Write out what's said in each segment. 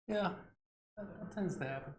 Yeah, that tends to happen.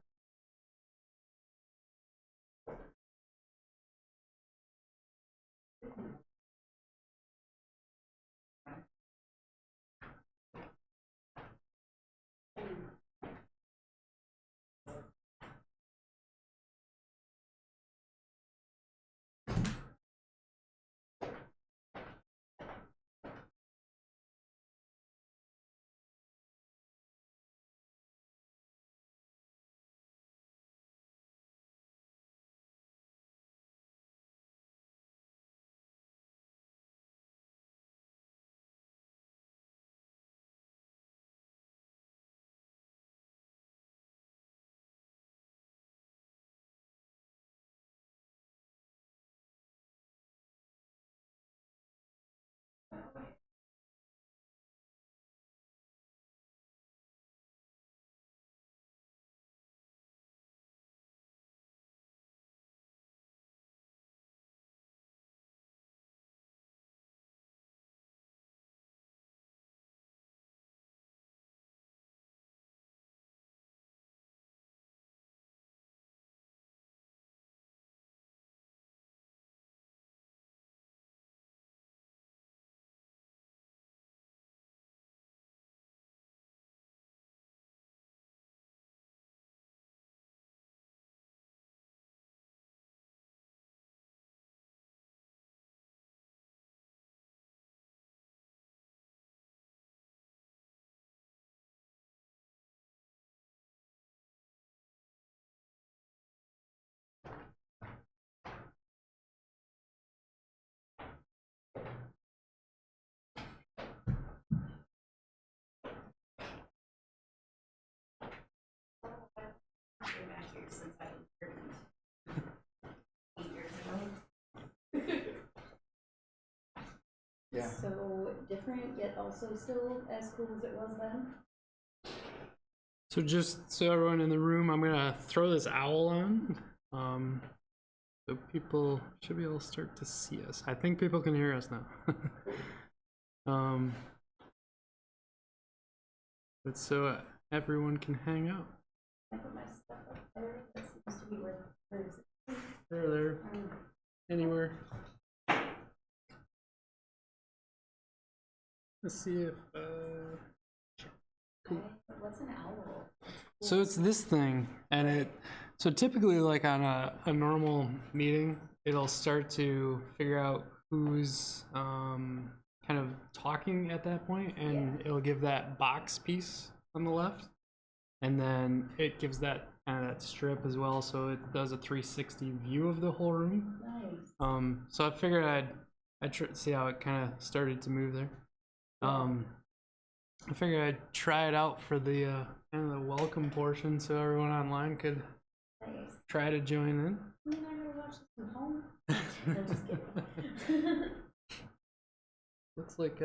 Since I turned 8 years ago. Yeah. So different, yet also still as cool as it was then. So just so everyone in the room, I'm gonna throw this owl on. So people should be able to start to see us. I think people can hear us now. But so everyone can hang out. I put my stuff up there. That seems to be where is it? There, anywhere. Let's see if cool. What's an owl? So it's this thing, and so typically like on a normal meeting, it'll start to figure out who's kind of talking at that point, and it'll give that box piece on the left, and then it gives that kind of that strip as well, so it does a 360 view of the whole room. Nice. So I figured I'd see how it kind of started to move there. I figured I'd try it out for the kind of the welcome portion, so everyone online could try to join in. I mean, I never watched this from home. No, just kidding. Looks like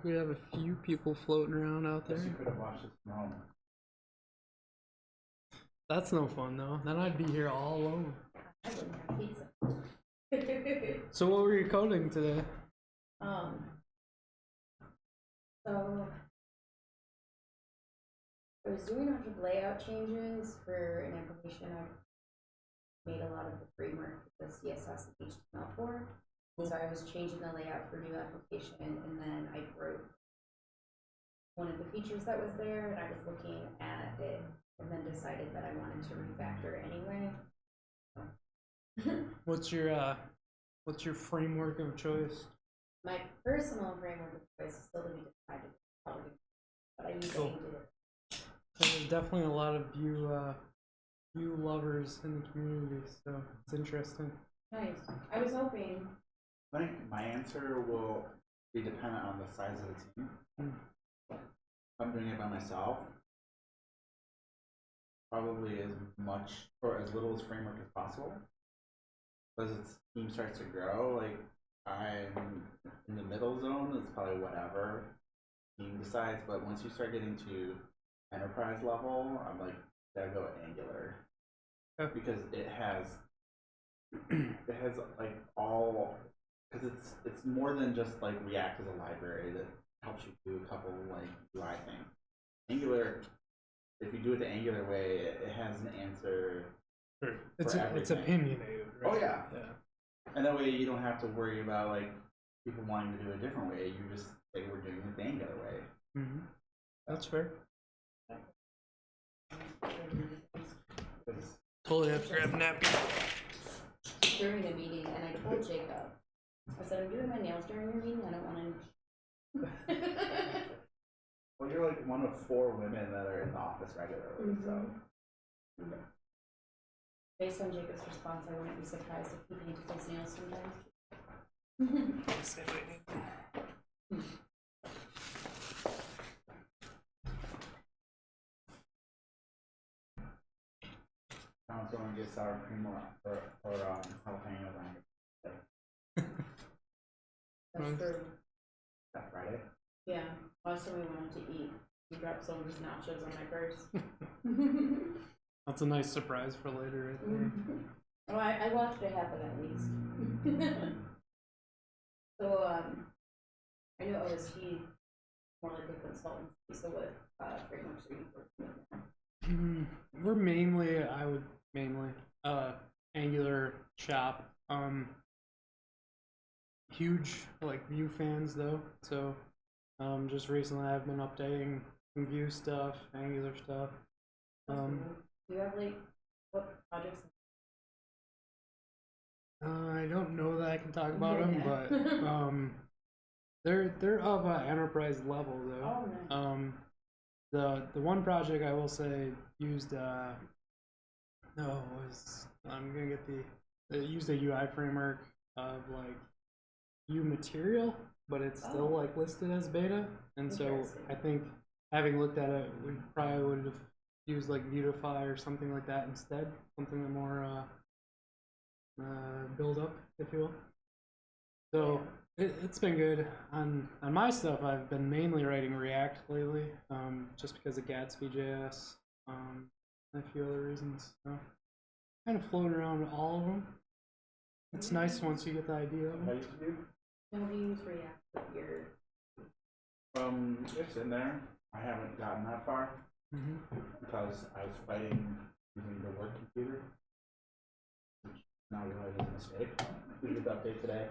we have a few people floating around out there. You could have watched this from home. That's no fun though. Then I'd be here all alone. I wouldn't have pizza. So what were you coding today? So I was doing a bunch of layout changes for an application I made a lot of the framework for the CSS and HTML for. So I was changing the layout for a new application, and then I broke one of the features that was there, and I was looking at it, and then decided that I wanted to refactor anyway. What's your framework of choice? My personal framework of choice is still to be decided, probably, but I use Cool. it. There's definitely a lot of Vue lovers in the community, so it's interesting. Nice. I was hoping. I think my answer will be dependent on the size of the team. If I'm doing it by myself, probably as much or as little as framework as possible. As the team starts to grow, like I'm in the middle zone, it's probably whatever team decides. But once you start getting to enterprise level, I'm like, gotta go with Angular. Okay. Because it has like all, because it's more than just like React as a library that helps you do a couple like UI things. Angular, if you do it the Angular way, it has an answer. Sure. It's everything. opinionated, right? Oh yeah. Yeah. And that way you don't have to worry about like people wanting to do it a different way. You just say we're doing it the Angular way. Mm-hmm. That's fair. Totally have to grab a nappy. During a meeting, and I told Jacob, I said, I'm doing my nails during your meeting, I don't want to. Well, you're like one of 4 women that are in the office regularly, so. Based on Jacob's response, I wouldn't be surprised if he painted his nails sometimes. I was going to get sour cream or jalapenos on That's true. that Friday. Yeah, last time we went out to eat, he dropped some of his nachos on my purse. That's a nice surprise for later, right there. Oh, I watched it happen at least. So, I know OST more like a consultancy, so what frameworks are you working with now? We're mainly, Angular shop. Huge like Vue fans though, so just recently I've been updating some Vue stuff, Angular stuff. Do you have like what projects? I don't know that I can talk about them, Yeah. but they're of an enterprise level though. Oh, nice. The one project I will say used it used a UI framework of like Vue material, but it's still like listed as beta, and so Interesting. I think having looked at it, we probably would have used like Vuetify or something like that instead, something that more build up, if you will. So it's been good. On my stuff, I've been mainly writing React lately, just because of Gatsby.js, and a few other reasons. So kind of floating around all of them. It's nice once you get the idea of How it. you do? How do you use React with your? It's in there. I haven't gotten that far because I was fighting using the work computer, which now I realize is a mistake. We did the update today.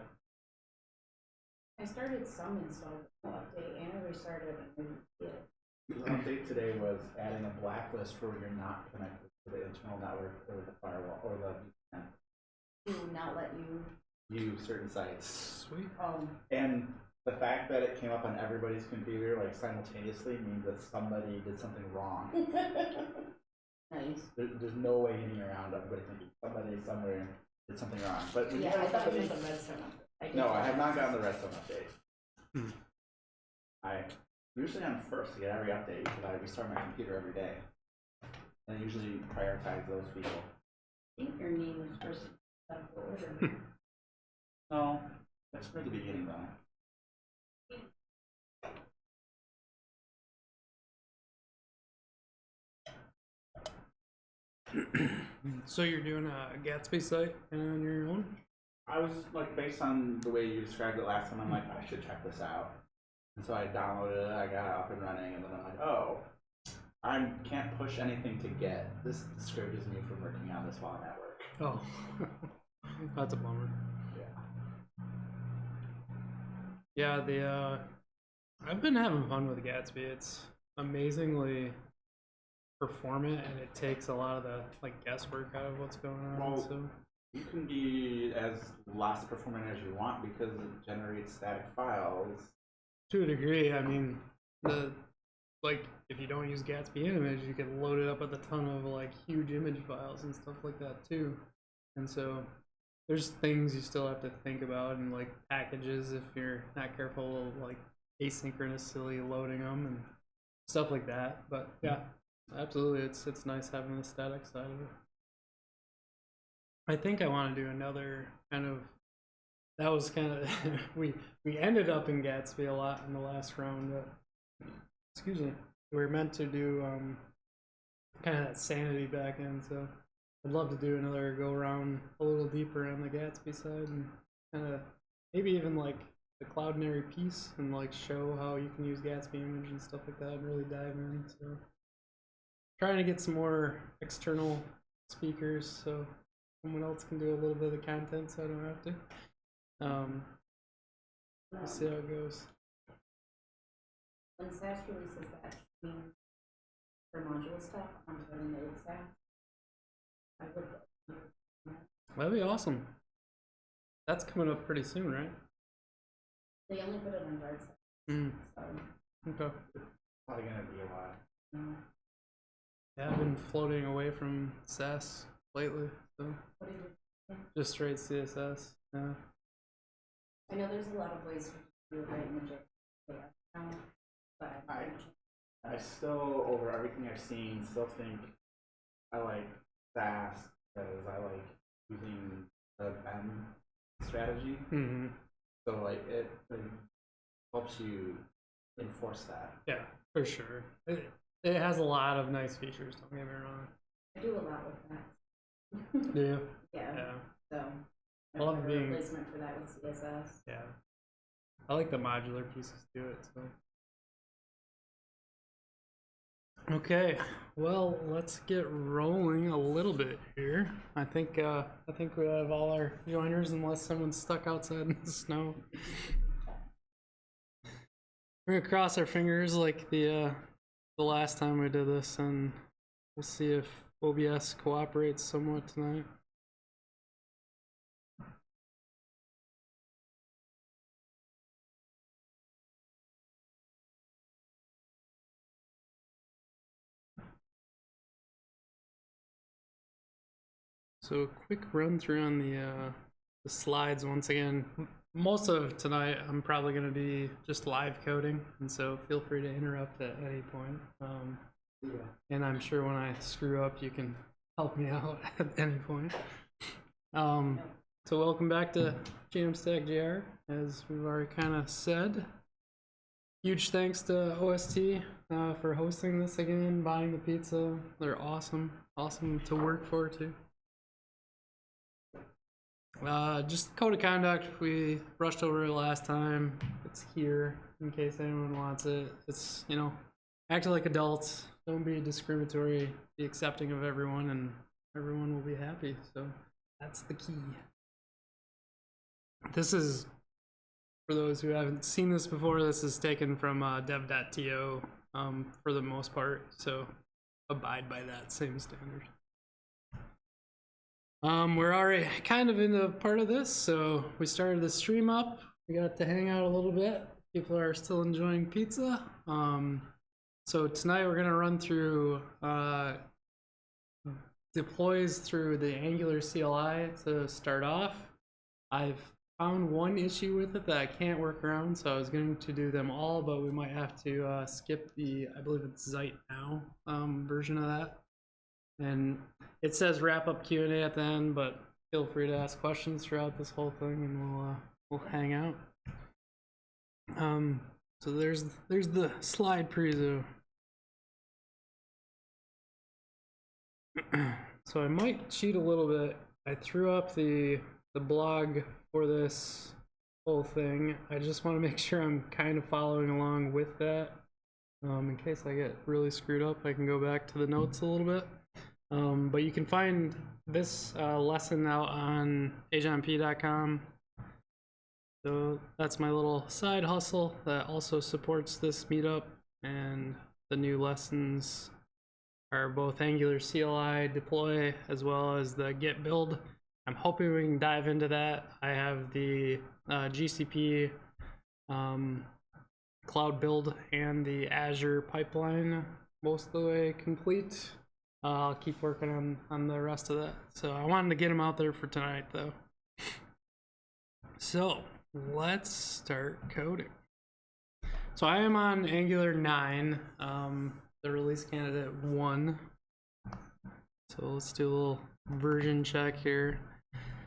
I started some install update and I restarted and didn't see it. The update today was adding a blacklist for when you're not connected to the internal network or the firewall or the VPN. Do not let you Use certain sites. Sweet. And the fact that it came up on everybody's computer like simultaneously means that somebody did something wrong. Nice. There's no way getting around everybody thinking somebody somewhere did something wrong. But when Yeah, you I have thought you somebody, meant the redstone update. no, I have not gotten the Redstone update. Hmm. I usually I'm first to get every update because I restart my computer every day, and I usually prioritize those people. I think your name is first out of the order. No, that's for the beginning though. So you're doing a Gatsby site on your own? I was like, based on the way you described it last time, I'm like, I should check this out. And so I downloaded it, I got it up and running, and then I'm like, oh, I can't push anything to Git. This discourages me from working on this while I'm at work. Oh, that's a bummer. Yeah. Yeah, I've been having fun with Gatsby. It's amazingly performant, and it takes a lot of the like guesswork out of what's going on. Well, So you can be as less performant as you want because it generates static files. to a degree, I mean, if you don't use Gatsby image, you can load it up with a ton of like huge image files and stuff like that too. And so there's things you still have to think about, and like packages if you're not careful, like asynchronously loading them and stuff like that. But yeah, absolutely, it's nice having the static side of it. I think I want to do another kind of. That was kind of we ended up in Gatsby a lot in the last round. Excuse me. We were meant to do kind of that sanity backend, so I'd love to do another go around a little deeper on the Gatsby side and kind of maybe even like the Cloudinary piece and like show how you can use Gatsby image and stuff like that and really dive in. So trying to get some more external speakers so someone else can do a little bit of the content so I don't have to. We'll see how it goes. When SAS releases that change for module stuff onto the node SAS, I would. That'd be awesome. That's coming up pretty soon, right? They only put it on guard SAS. So. Okay. It's probably gonna be a while. Yeah, I've been floating away from SAS lately, so What did you just straight CSS. Yeah. I know there's a lot of ways to do it right in the JS account, but I still, over everything I've seen, still think I like SAS because I like using the BEM strategy. So like it helps you enforce that. Yeah, for sure. It has a lot of nice features, don't get me wrong. I do a lot with that. Do you? Yeah. So I love a being replacement for that with CSS. Yeah. I like the modular pieces to it, so. Okay, well, let's get rolling a little bit here. I think we have all our joiners, unless someone's stuck outside in the snow. We're gonna cross our fingers like the last time we did this, and we'll see if OBS cooperates somewhat tonight. So a quick run through on the slides once again. Most of tonight I'm probably going to be just live coding, and so feel free to interrupt at any point. And I'm sure when I screw up, you can help me out at any point. So welcome back to JAMStackGR, as we've already kind of said. Huge thanks to OST for hosting this again, buying the pizza. They're awesome to work for too. Just code of conduct, we brushed over it last time. It's here in case anyone wants it. It's, you know, act like adults, don't be discriminatory, be accepting of everyone, and everyone will be happy. So that's the key. This is, for those who haven't seen this before, this is taken from dev.to for the most part, so abide by that same standard. We're already kind of in the part of this, so we started the stream up. We got to hang out a little bit. People are still enjoying pizza. So tonight we're gonna run through deploys through the Angular CLI to start off. I've found one issue with it that I can't work around, so I was going to do them all, but we might have to skip the, I believe it's Zeit Now version of that. And it says wrap up Q&A at the end, but feel free to ask questions throughout this whole thing, and we'll hang out. So there's the slide preview. So I might cheat a little bit. I threw up the blog for this whole thing. I just want to make sure I'm kind of following along with that. In case I get really screwed up, I can go back to the notes a little bit. But you can find this lesson out on ajmp.com. So that's my little side hustle that also supports this meetup, and the new lessons are both Angular CLI deploy as well as the Git build. I'm hoping we can dive into that. I have the GCP cloud build and the Azure pipeline most of the way complete. I'll keep working on the rest of that. So I wanted to get them out there for tonight though. So let's start coding. So I am on Angular 9, the release candidate 1. So let's do a little version check here.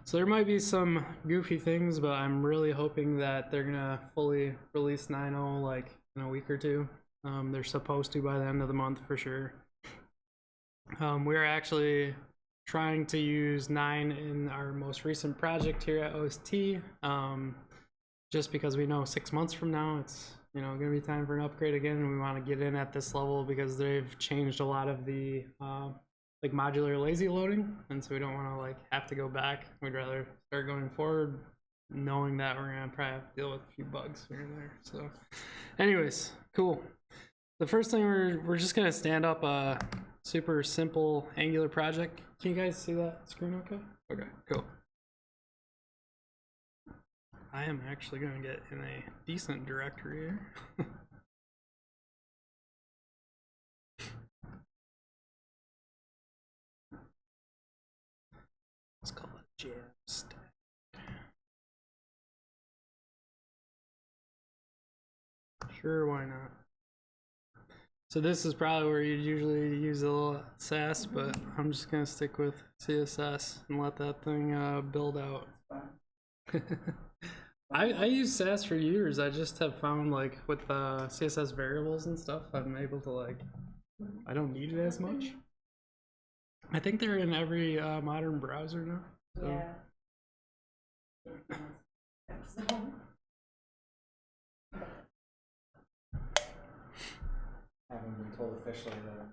So there might be some goofy things, but I'm really hoping that they're gonna fully release 9.0 like in a week or two. They're supposed to by the end of the month for sure. We're actually trying to use 9 in our most recent project here at OST. just because we know 6 months from now it's, you know, gonna be time for an upgrade again, and we want to get in at this level because they've changed a lot of the like modular lazy loading, and so we don't want to like have to go back. We'd rather start going forward knowing that we're gonna probably have to deal with a few bugs here and there. So anyways, cool. The first thing we're just gonna stand up a super simple Angular project. Can you guys see that screen okay? Okay, cool. I am actually gonna get in a decent directory here. Let's call it JAMStack. Sure, why not? So this is probably where you'd usually use a little Sass, but I'm just gonna stick with CSS and let that thing build out. I use Sass for years. I just have found like with CSS variables and stuff, I'm able to like, I don't need it as much. I think they're in every modern browser now. So. Yeah. I haven't been told officially that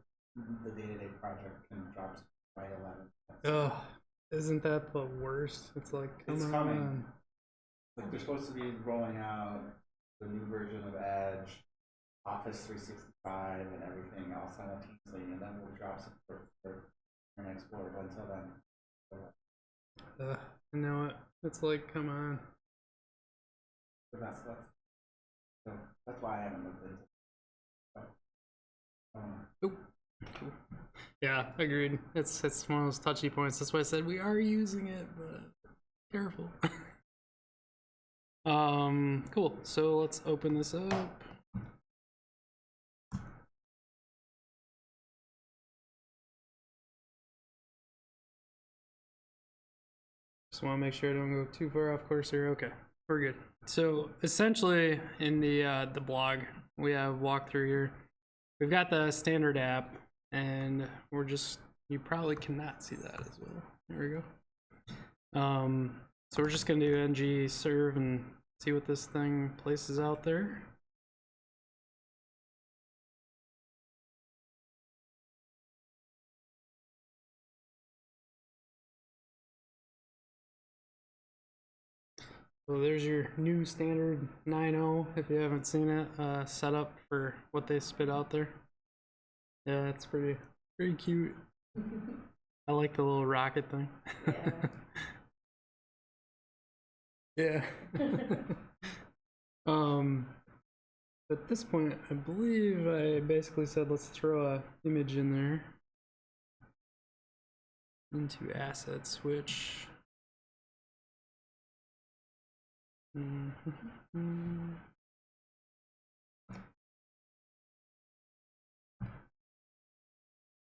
the day-to-day project can drop by 11. Ugh, isn't that the worst? It's like, It's come coming. on. Like they're supposed to be rolling out the new version of Edge, Office 365, and everything else simultaneously, and then we'll drop support for Internet Explorer. But until then, I know it. It's like, come on. but that's why I haven't looked into it. Oop. Cool. Yeah, agreed. It's one of those touchy points. That's why I said we are using it, but careful. Cool. So let's open this up. Just want to make sure I don't go too far off course here. Okay, we're good. So essentially, in the blog, we have walkthrough here. We've got the standard app, and we're just, you probably cannot see that as well. There we go. So we're just gonna do ng serve and see what this thing places out there. So there's your new standard 9.0 if you haven't seen it, set up for what they spit out there. Yeah, it's pretty cute. I like the little rocket thing. Yeah. Yeah. At this point, I believe I basically said let's throw a image in there into asset switch.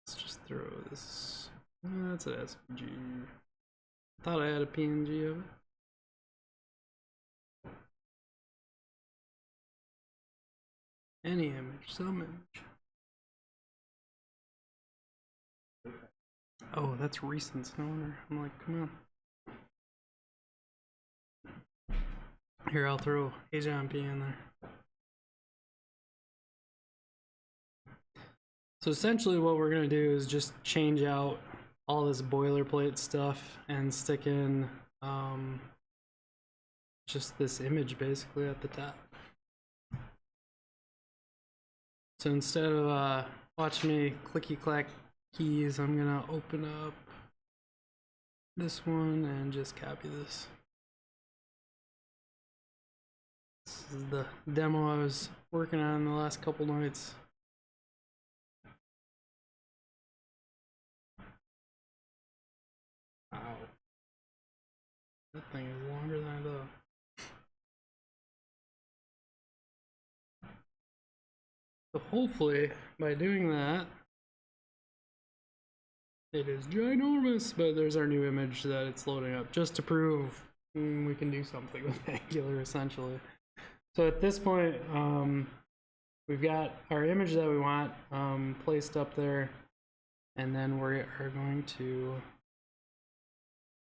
Let's just throw this. That's an SVG. Thought I had a PNG of it. Any image, some image. Oh, that's recent. No wonder. I'm like, come on. Here, I'll throw HJMP in there. So essentially what we're going to do is just change out all this boilerplate stuff and stick in just this image basically at the top. So instead of watch me clicky clack keys, I'm going to open up this one and just copy this. This is the demo I was working on the last couple nights. Wow. That thing is longer than I thought. So hopefully, by doing that, it is ginormous, but there's our new image that it's loading up, just to prove we can do something with Angular, essentially. So at this point, we've got our image that we want placed up there, and then we are going to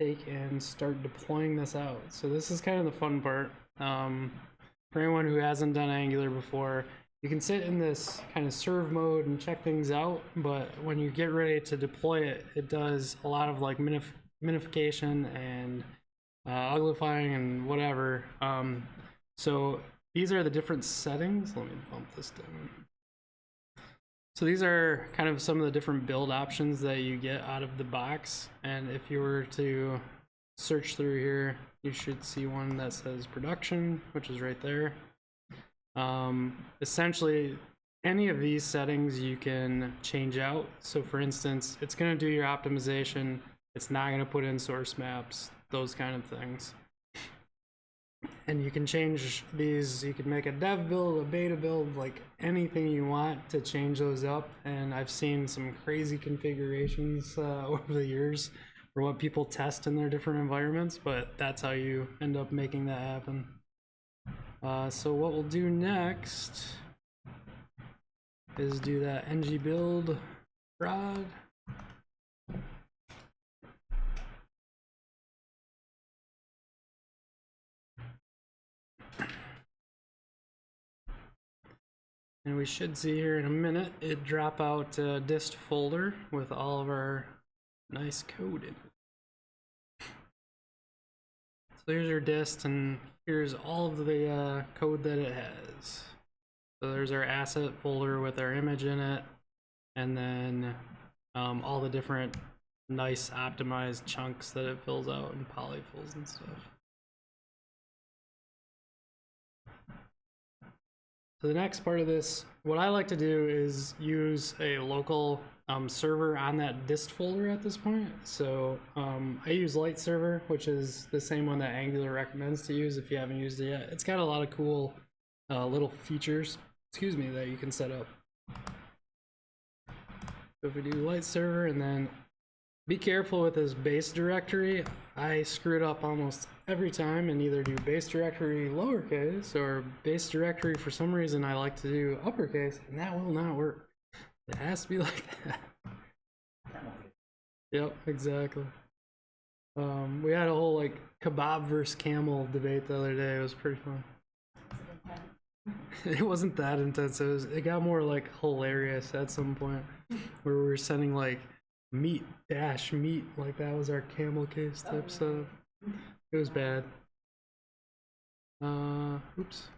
take and start deploying this out. So this is kind of the fun part. For anyone who hasn't done Angular before, you can sit in this kind of serve mode and check things out, but when you get ready to deploy it, it does a lot of like minification and uglifying and whatever. So these are the different settings. Let me bump this down. So these are kind of some of the different build options that you get out of the box. And if you were to search through here, you should see one that says production, which is right there. Essentially, any of these settings you can change out. So for instance, it's going to do your optimization. It's not going to put in source maps, those kind of things. And you can change these. You can make a dev build, a beta build, like anything you want to change those up. And I've seen some crazy configurations over the years for what people test in their different environments, but that's how you end up making that happen. So what we'll do next is do that ng build prod. And we should see here in a minute it drop out a dist folder with all of our nice code in it. So there's your dist, and here's all of the code that it has. So there's our asset folder with our image in it, and then all the different nice optimized chunks that it fills out and polyfills and stuff. So the next part of this, what I like to do is use a local server on that dist folder at this point. So I use Light Server, which is the same one that Angular recommends to use if you haven't used it yet. It's got a lot of cool little features, excuse me, that you can set up. So if we do Light Server, and then be careful with this base directory. I screw it up almost every time and either do base directory lowercase or base directory, for some reason I like to do uppercase, and that will not work. It has to be like that. Yep, exactly. We had a whole like kebab versus camel debate the other day. It was pretty fun. It wasn't that intense. It got more like hilarious at some point where we were sending like meat dash meat, like that was our camel case type stuff. It was bad. Oops.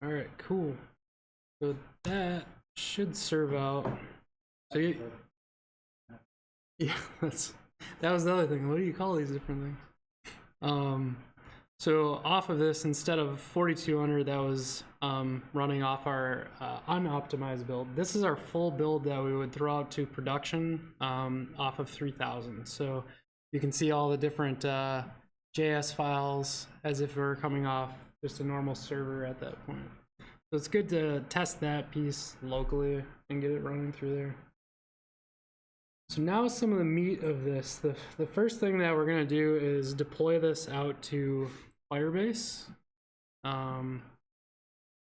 All right, cool. So that should serve out. So yeah, that was the other thing. What do you call these different things? So off of this, instead of 4200 that was running off our unoptimized build, this is our full build that we would throw out to production off of 3000. So you can see all the different JS files as if we were coming off just a normal server at that point. So it's good to test that piece locally and get it running through there. So now some of the meat of this. The first thing that we're going to do is deploy this out to Firebase.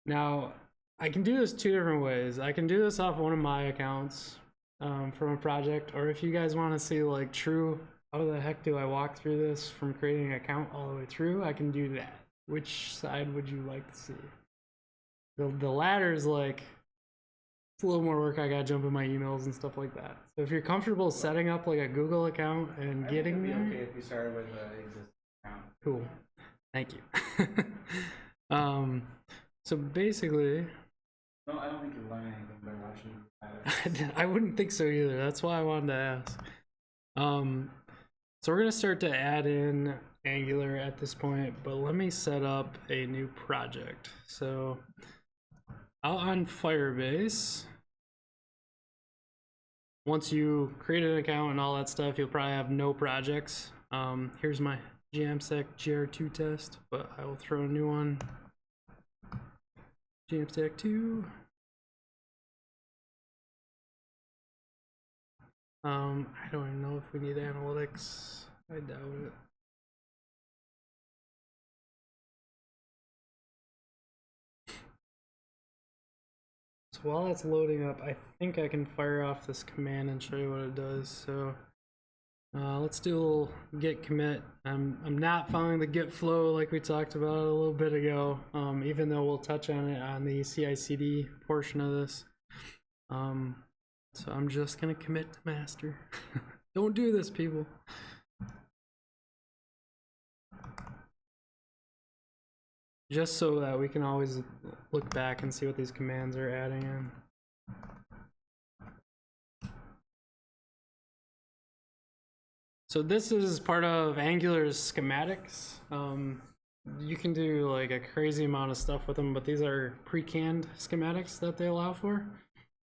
Now, I can do this two different ways. I can do this off one of my accounts from a project, or if you guys want to see like true, how the heck do I walk through this from creating an account all the way through, I can do that. Which side would you like to see? The latter is like, it's a little more work. I gotta jump in my emails and stuff like that. So if you're comfortable setting up like a Google account and getting there, okay if you started with the existing account. Cool, thank you. So basically, no, I don't think you learn anything by watching that. I wouldn't think so either. That's why I wanted to ask. So we're gonna start to add in Angular at this point, but let me set up a new project. So out on Firebase, once you create an account and all that stuff, you'll probably have no projects. Here's my JAMStackGR-2 test, but I will throw a new one. JAMStack2. I don't even know if we need analytics. I doubt it. So while that's loading up, I think I can fire off this command and show you what it does. So Let's do a little git commit. I'm not following the git flow like we talked about a little bit ago, even though we'll touch on it on the CI/CD portion of this. So I'm just gonna commit to master. Don't do this, people. Just so that we can always look back and see what these commands are adding in. So this is part of Angular's schematics. You can do like a crazy amount of stuff with them, but these are pre-canned schematics that they allow for.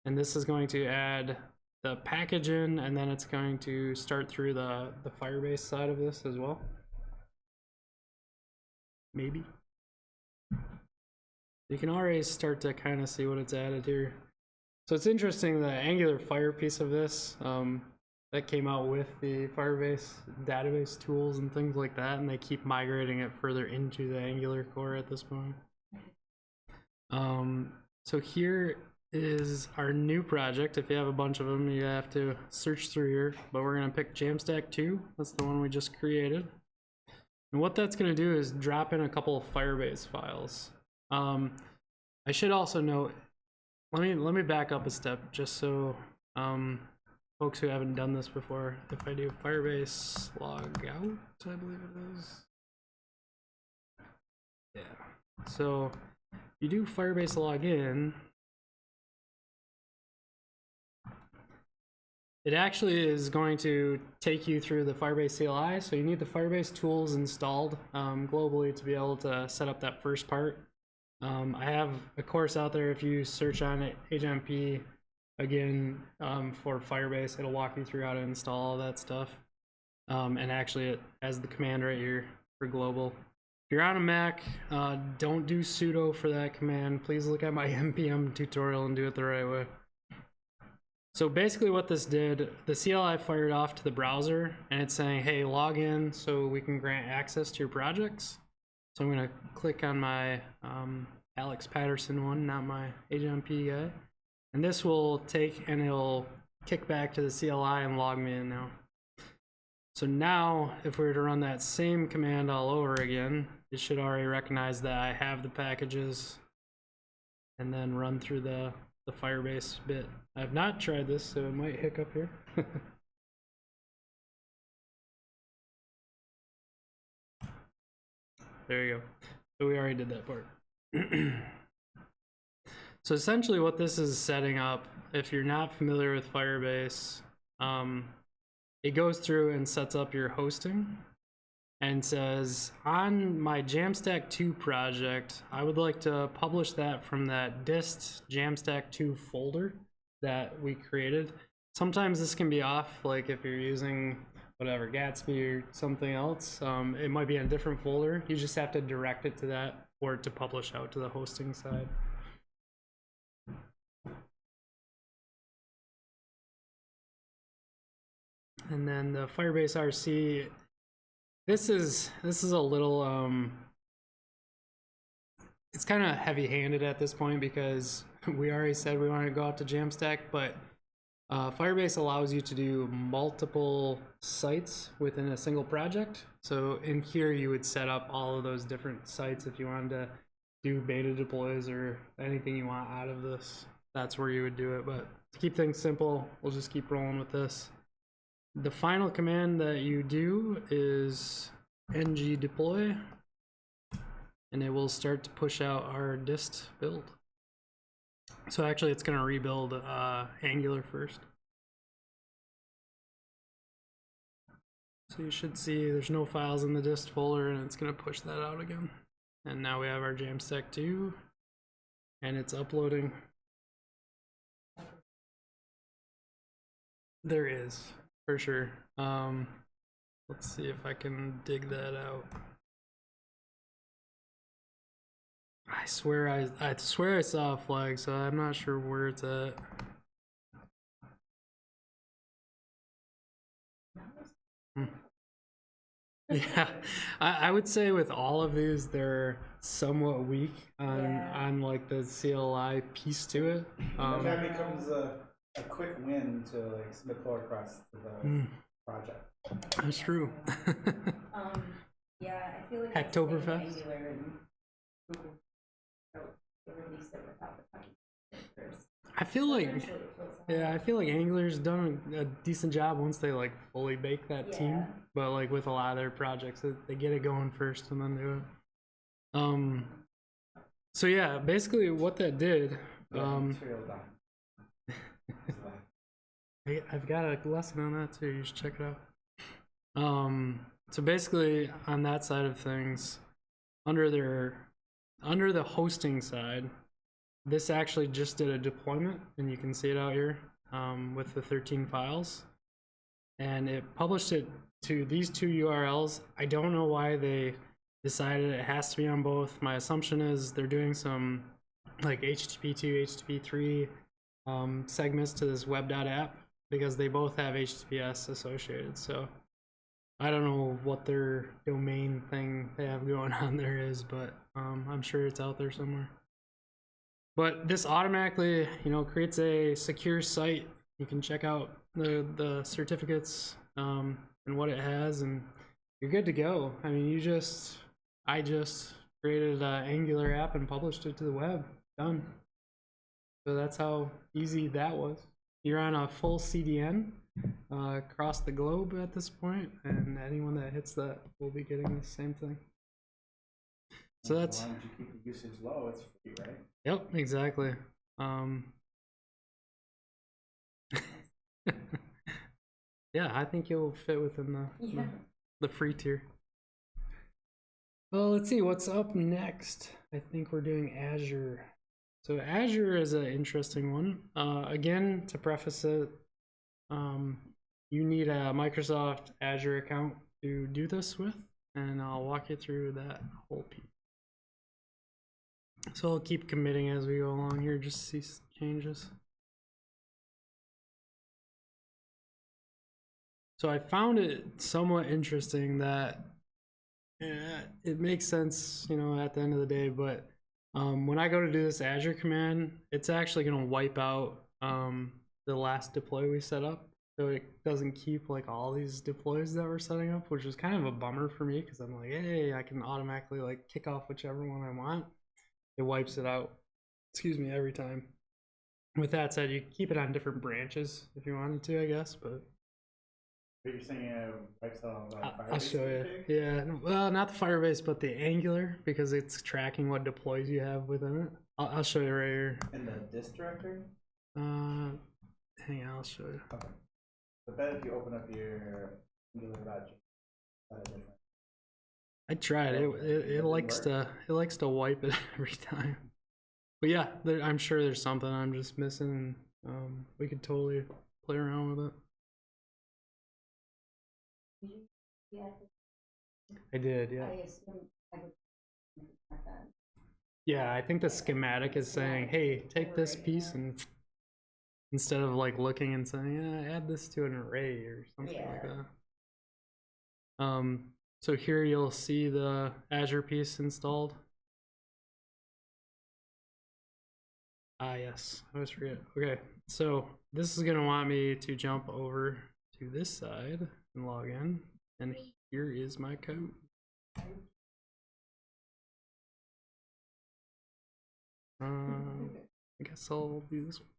And this is going to add the package in, and then it's going to start through the Firebase side of this as well. Maybe. You can already start to kind of see what it's added here. So it's interesting, the Angular Fire piece of this, that came out with the Firebase database tools and things like that, and they keep migrating it further into the Angular core at this point. So here is our new project. If you have a bunch of them, you have to search through here, but we're gonna pick JAMStack2. That's the one we just created. And what that's gonna do is drop in a couple of Firebase files. I should also note, let me back up a step just so folks who haven't done this before. If I do Firebase logout, I believe it is. Yeah. So you do Firebase login. It actually is going to take you through the Firebase CLI. So you need the Firebase tools installed globally to be able to set up that first part. I have a course out there. If you search on it, HMP, again, for Firebase, it'll walk you through how to install all that stuff. And actually it has the command right here for global. If you're on a Mac, don't do sudo for that command. Please look at my npm tutorial and do it the right way. So basically what this did, the CLI fired off to the browser and it's saying, hey, log in so we can grant access to your projects. So I'm gonna click on my Alex Patterson one, not my HMP guy. And this will take and it'll kick back to the CLI and log me in now. So now if we were to run that same command all over again, it should already recognize that I have the packages and then run through the Firebase bit. I've not tried this, so it might hiccup here. There you go. So we already did that part. So essentially what this is setting up, if you're not familiar with Firebase, it goes through and sets up your hosting and says, on my JAMStack2 project, I would like to publish that from that dist JAMStack2 folder that we created. Sometimes this can be off, like if you're using whatever, Gatsby or something else, it might be in a different folder. You just have to direct it to that for it to publish out to the hosting side. And then the Firebase Rc, this is a little it's kind of heavy-handed at this point because we already said we want to go out to Jamstack, but Firebase allows you to do multiple sites within a single project. So in here you would set up all of those different sites if you wanted to do beta deploys or anything you want out of this. That's where you would do it. But to keep things simple, we'll just keep rolling with this. The final command that you do is ng deploy, and it will start to push out our dist build. So actually it's going to rebuild Angular first. So you should see there's no files in the dist folder, and it's going to push that out again. And now we have our JAMStack2, and it's uploading. There is, for sure. Let's see if I can dig that out. I swear I saw a flag, so I'm not sure where it's at. Yeah, I would say with all of these, they're somewhat weak on like the CLI piece to it. That becomes a quick win to like submit pull requests to the project. That's true. Yeah, I feel like Hacktoberfest? Angular and Google they released it without the fucking. I feel like, Eventually it feels yeah, I feel like Angular's done a decent job once they like fully bake that team. Yeah. But like with a lot of their projects, they get it going first and then do it. So yeah, basically what that did, Material doc. I've got a lesson on that too. You should check it out. So basically on that side of things, under the hosting side, this actually just did a deployment, and you can see it out here with the 13 files, and it published it to these two URLs. I don't know why they decided it has to be on both. My assumption is they're doing some like HTTP2, HTTP3 segments to this web.app because they both have HTTPS associated. So I don't know what their domain thing they have going on there is, but I'm sure it's out there somewhere. But this automatically, creates a secure site. You can check out the certificates and what it has, and you're good to go. I mean, I just created an Angular app and published it to the web. Done. So that's how easy that was. You're on a full CDN across the globe at this point, and anyone that hits that will be getting the same thing. So that's. As long as you keep the usage low, it's free, right? Yep, exactly. Yeah, I think you'll fit within the free tier. Well, let's see what's up next. I think we're doing Azure. So Azure is an interesting one. Again, to preface it, you need a Microsoft Azure account to do this with, and I'll walk you through that whole piece. So I'll keep committing as we go along here, just to see changes. So I found it somewhat interesting that it makes sense, at the end of the day, but when I go to do this Azure command, it's actually going to wipe out the last deploy we set up. So it doesn't keep like all these deploys that we're setting up, which is kind of a bummer for me because I'm like, hey, I can automatically like kick off whichever one I want. It wipes it out, every time. With that said, you can keep it on different branches if you wanted to, I guess, but you're saying it wipes out Firebase? I'll show you. Yeah, well, not the Firebase, but the Angular, because it's tracking what deploys you have within it. I'll show you right here. In the dist directory? Hang on, I'll show you. Okay. I bet if you open up your Angular project, I tried. It likes to wipe it every time. But yeah, I'm sure there's something I'm just missing. And, we could totally play around with it. I did, yeah. I assume I would check that. Yeah, I think the schematic is saying, hey, take this piece and instead of like looking and saying, yeah, add this to an array or something like that. So here you'll see the Azure piece installed. Ah, yes, I always forget. Okay, so this is gonna want me to jump over to this side and log in, and here is my code. I guess I'll do this one.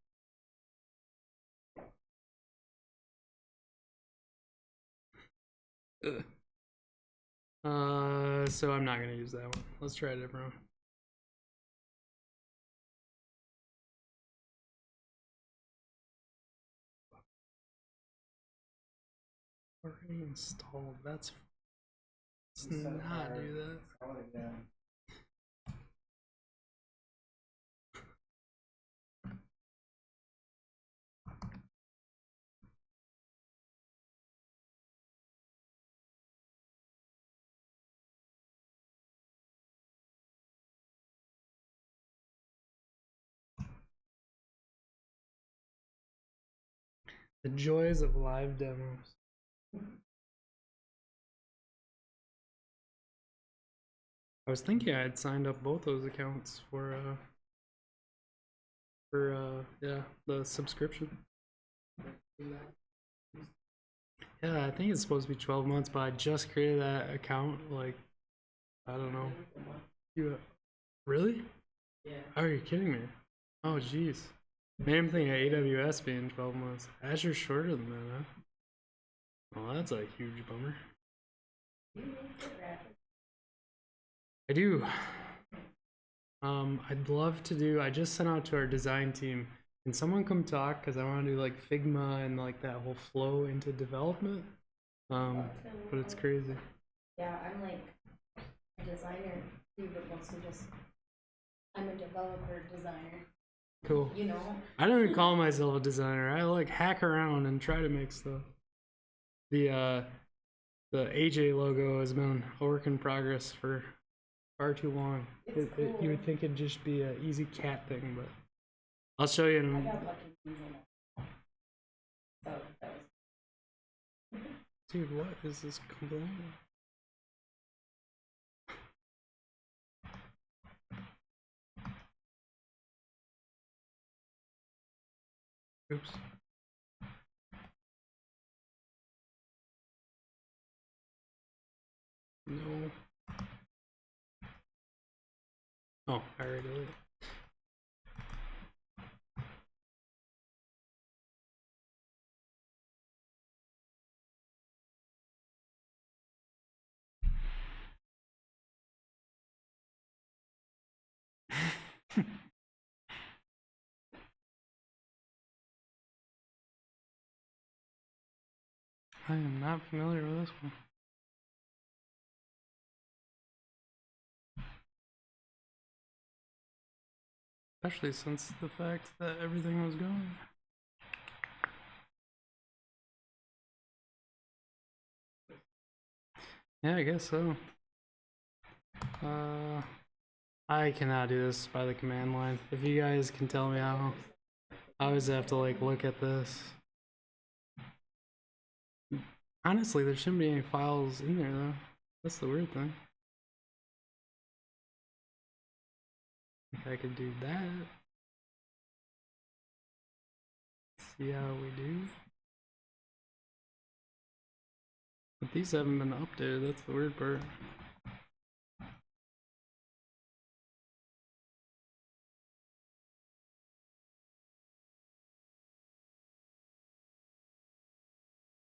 So I'm not gonna use that one. Let's try a different one. Already installed. Let's not do that. The joys of live demos. I was thinking I had signed up both those accounts for yeah, the subscription. Yeah, Yeah, I think it's supposed to be 12 months, but I just created that account, like, I don't know. You really? Yeah. Oh, are you kidding me? Oh, jeez. Maybe I'm thinking of AWS being 12 months. Azure's shorter than that, huh? Well, that's a huge bummer. I do. I'd love to do. I just sent out to our design team. Can someone come talk? Because I want to do like Figma and like that whole flow into development. But it's crazy. Yeah, I'm like a designer too, but mostly just I'm a developer designer. Cool. You know. I don't even call myself a designer. I like hack around and try to make stuff. The AJ logo has been a work in progress for far too long. It's cool. You would think it'd just be an easy cat thing, but I'll show you. I got lucky using it. So that was. Dude, what is this complaining? Oops. No. Oh, I already did it. I am not familiar with this one. Especially since the fact that everything was going. Yeah, I guess so. I cannot do this by the command line. If you guys can tell me how, I always have to like look at this. Honestly, there shouldn't be any files in there though. That's the weird thing. If I could do that. See how we do. But these haven't been updated, that's the weird part.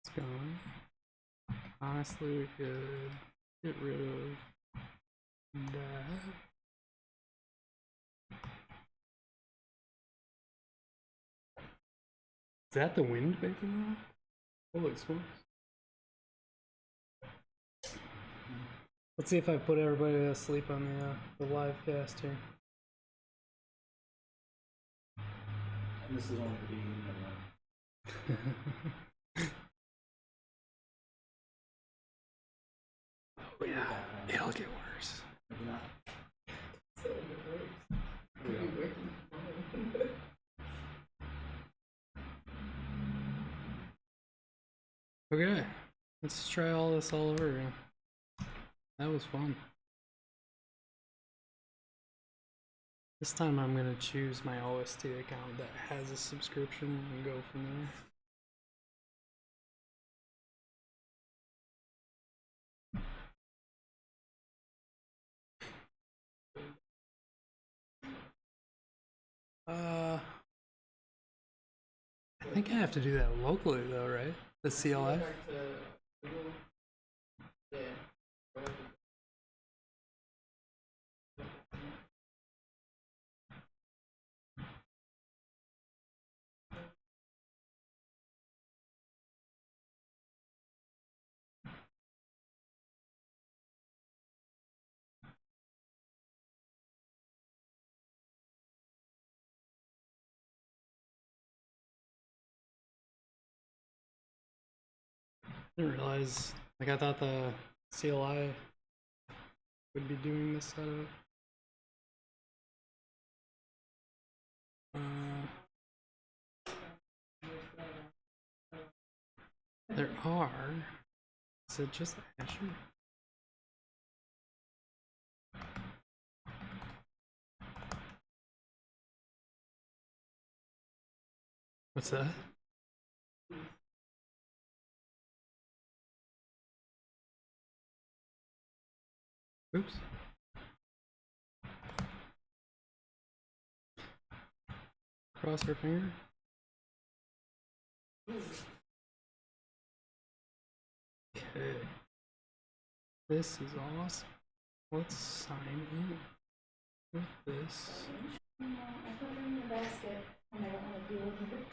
It's gone. Honestly, we could get rid of that. Is that the wind making that? Holy smokes. Let's see if I put everybody to sleep on the live cast here. And this is only the beginning of the Oh yeah, it'll get worse. maybe not. Okay, let's try all this all over again. That was fun. This time I'm gonna choose my OST account that has a subscription and go from there. I think I have to do that locally though, right? The CLI? Yeah. I didn't realize, like I thought the CLI would be doing this setup. There are. Is it just Azure? What's that? Oops. Cross our finger. Okay. This is awesome. Let's sign in with this. No, I put it in the basket and I don't want to deal with it.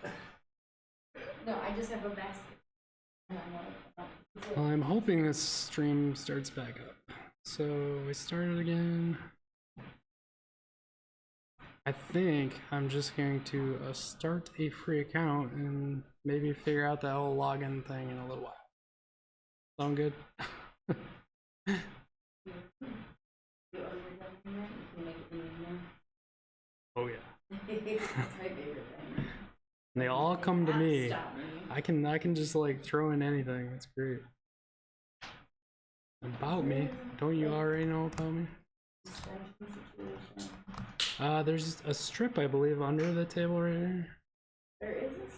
No, I just have a basket. And I'm hoping this stream starts back up. So we started again. I think I'm just going to start a free account and maybe figure out that whole login thing in a little while. Sound good? Oh yeah. That's my favorite thing. They all come to me. Stop me. I can just like throw in anything. It's great. About me. Don't you already know about me? There's a strip, I believe, under the table right here. There is this.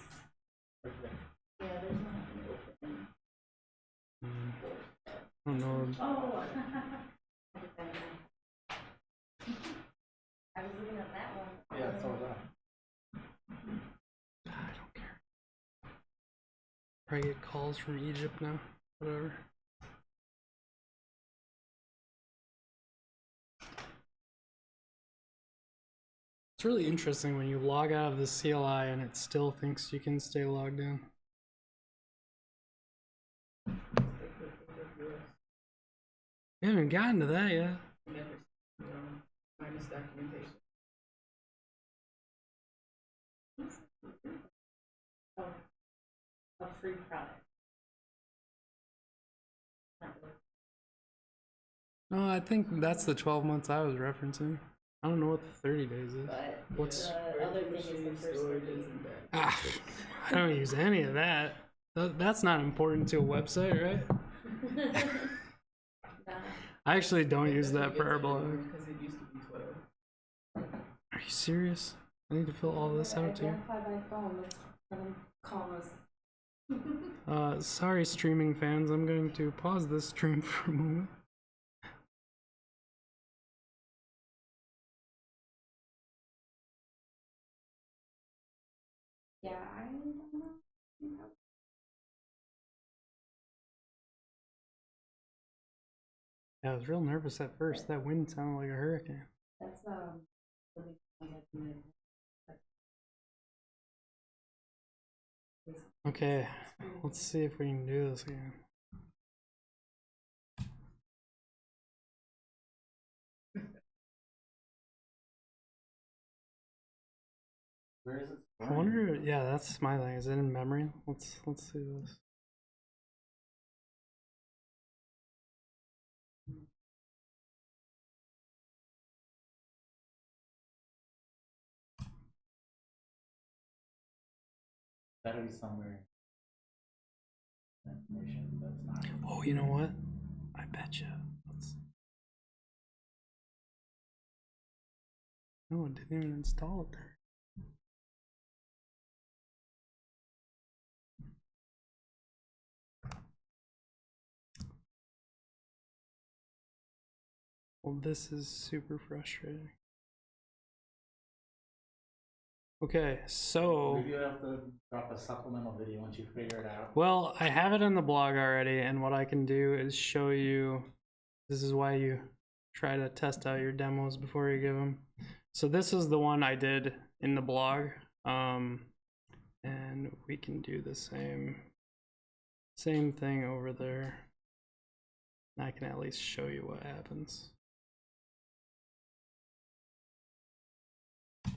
Yeah, there's one open. I don't know. Oh. I was looking at that one. Yeah, so was I don't care. Probably get calls from Egypt now. Whatever. It's really interesting when you log out of the CLI and it still thinks you can stay logged in. We haven't gotten to that yet. Minus documentation. Oh, a free product. No, I think that's the 12 months I was referencing. I don't know what the 30 days is. But What's the other thing is the first 30 days. ah, I don't use any of that. That's not important to a website, right? I actually don't use that for our blog. Because it used to be 12. Are you serious? I need to fill all this out too. Identify by phone with 7 commas. Sorry, streaming fans. I'm going to pause this stream for a moment. Yeah, I don't know. Yeah, I was real nervous at first. That wind sounded like a hurricane. That's Okay, let's see if we can do this again. Where is it? I wonder. Yeah, that's my thing. Is it in memory? Let's see this. That'll be somewhere. Information that's not. Oh, you know what? I betcha. Let's. No, it didn't even install it there. Well, this is super frustrating. Okay, so Maybe you have to drop a supplemental video once you figure it out. well, I have it in the blog already, and what I can do is show you. This is why you try to test out your demos before you give them. So this is the one I did in the blog, and we can do the same thing over there. I can at least show you what happens.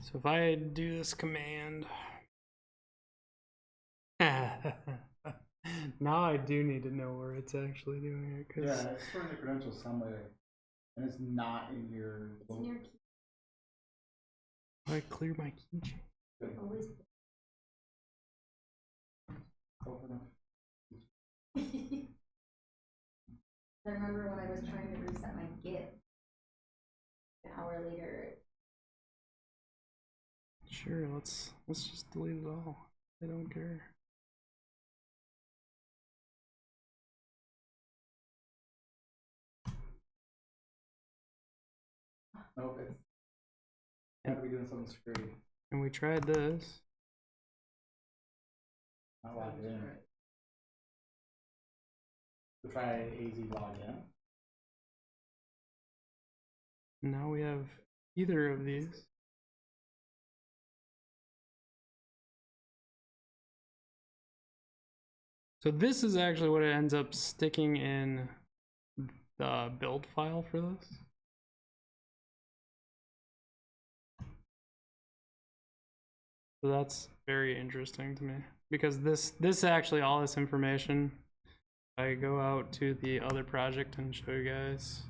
So if I do this command, now I do need to know where it's actually doing it. Yeah, it's storing the credentials somewhere, and it's not in your. It's in your key. I clear my keychain. Always. Open I remember when I was trying to reset my Git. An hour later. Sure, let's just delete it all. I don't care. No, it's gotta be doing something screwy. And we tried this. Not logged in. So try AZ login. Now we have either of these. So this is actually what it ends up sticking in the build file for this. So that's very interesting to me because this actually, all this information, I go out to the other project and show you guys.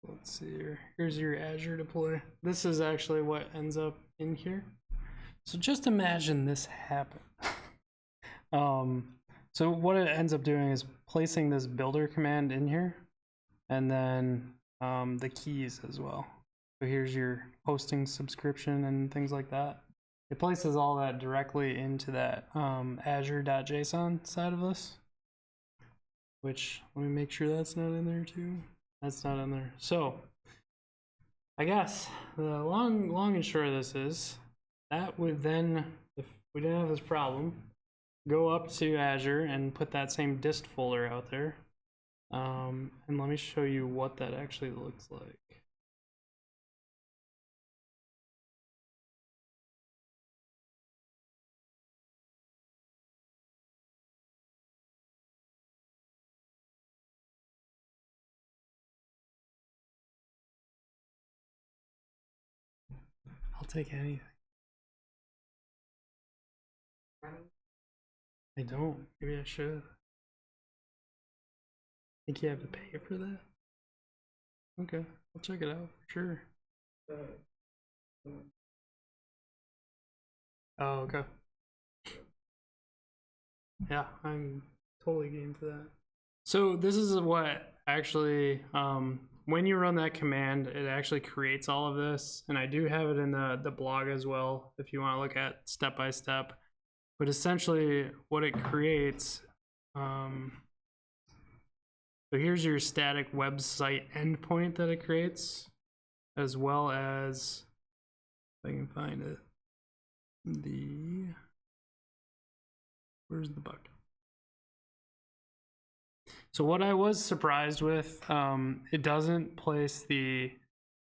Let's see here. Here's your Azure deploy. This is actually what ends up in here. So just imagine this happen. So what it ends up doing is placing this builder command in here, and then the keys as well. So here's your hosting subscription and things like that. It places all that directly into that Azure.json side of this. Which, let me make sure that's not in there too. That's not in there. So I guess the long and short of this is that would then, if we didn't have this problem, go up to Azure and put that same dist folder out there. And let me show you what that actually looks like. I'll take anything. I don't. Maybe I should. Think you have to pay for that? Okay, I'll check it out for sure. Oh, okay. Yeah, I'm totally game for that. So this is what actually, when you run that command, it actually creates all of this. And I do have it in the blog as well, if you want to look at step by step. But essentially what it creates, so here's your static website endpoint that it creates, as well as, if I can find it, where's the bucket? So what I was surprised with, it doesn't place the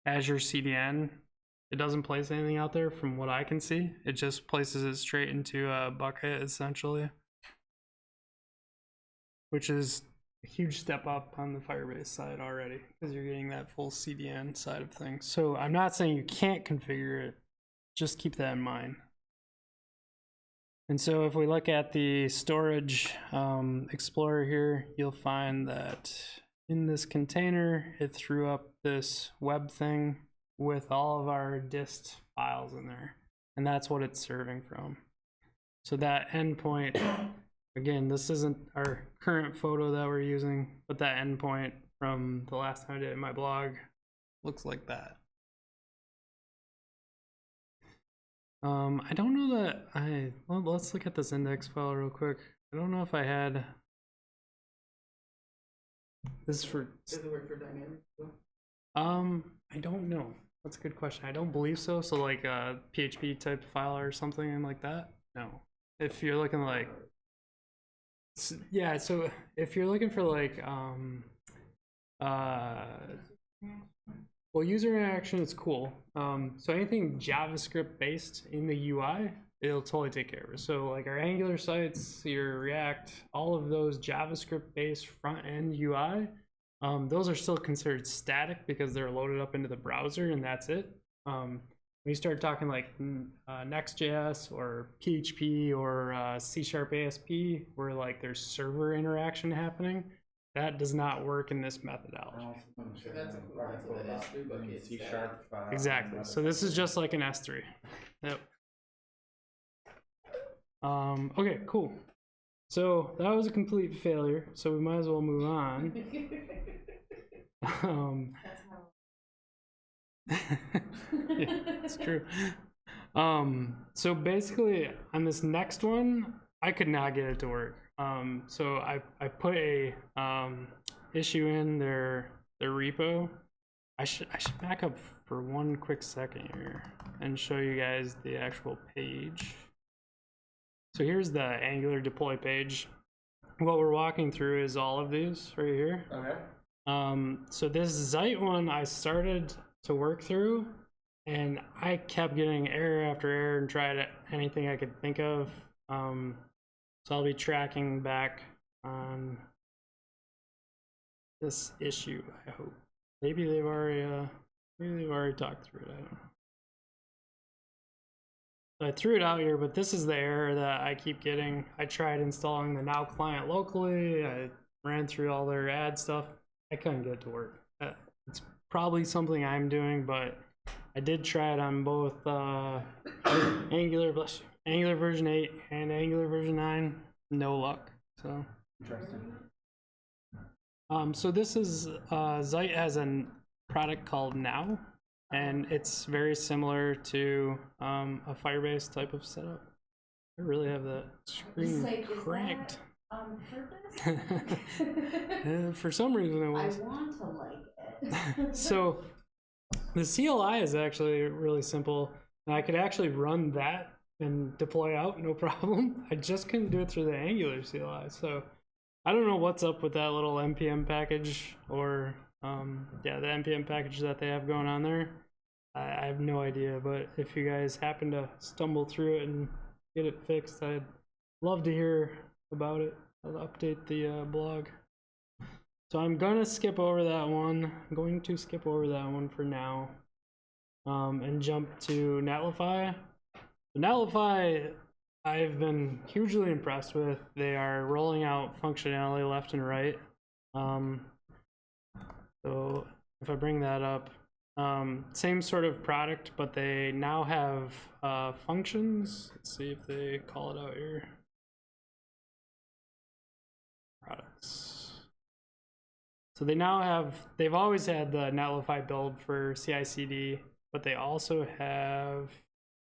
Azure CDN. It doesn't place anything out there from what I can see. It just places it straight into a bucket essentially, which is a huge step up on the Firebase side already because you're getting that full CDN side of things. So I'm not saying you can't configure it, just keep that in mind. And so if we look at the storage explorer here, you'll find that in this container, it threw up this web thing with all of our dist files in there. And that's what it's serving from. So that endpoint, again, this isn't our current photo that we're using, but that endpoint from the last time I did it in my blog looks like that. I don't know that well, let's look at this index file real quick. I don't know if I had this for. Does it work for dynamic? I don't know. That's a good question. I don't believe so. So like a PHP type file or something like that? No. If you're looking like, yeah, so if you're looking for like, well, user interaction is cool. So anything JavaScript based in the UI, it'll totally take care of it. So like our Angular sites, your React, all of those JavaScript based front end UI, those are still considered static because they're loaded up into the browser and that's it. When you start talking like Next.js or PHP or C# ASP, where like there's server interaction happening, that does not work in this methodology. So that's equivalent to the S3 bucket. C#. Exactly. So this is just like an S3. Yep. Okay, cool. So that was a complete failure. So we might as well move on. Yeah, it's true. So basically on this next one, I could not get it to work. So I put a issue in their repo. I should back up for one quick second here and show you guys the actual page. So here's the Angular deploy page. What we're walking through is all of these right here. Okay. So this Zeit one I started to work through, and I kept getting error after error and tried anything I could think of. So I'll be tracking back on this issue, I hope. Maybe they've already talked through it, I don't know. So I threw it out here, but this is the error that I keep getting. I tried installing the Now client locally. I ran through all their ad stuff. I couldn't get it to work. It's probably something I'm doing, but I did try it on both Angular version 8 and Angular version 9. No luck. So Interesting. So this is Zeit has a product called Now, and it's very similar to a Firebase type of setup. I really have that screen cranked. On purpose? For some reason it I was. want to like it. So the CLI is actually really simple, and I could actually run that and deploy out no problem. I just couldn't do it through the Angular CLI. So I don't know what's up with that little npm package, or yeah, the npm package that they have going on there. I have no idea, but if you guys happen to stumble through it and get it fixed, I'd love to hear about it. I'll update the blog. So I'm gonna skip over that one. I'm going to skip over that one for now, and jump to Netlify. Netlify, I've been hugely impressed with. They are rolling out functionality left and right. So if I bring that up, same sort of product, but they now have functions. Let's see if they call it out here. Products. So they now have, they've always had the Netlify build for CI/CD, but they also have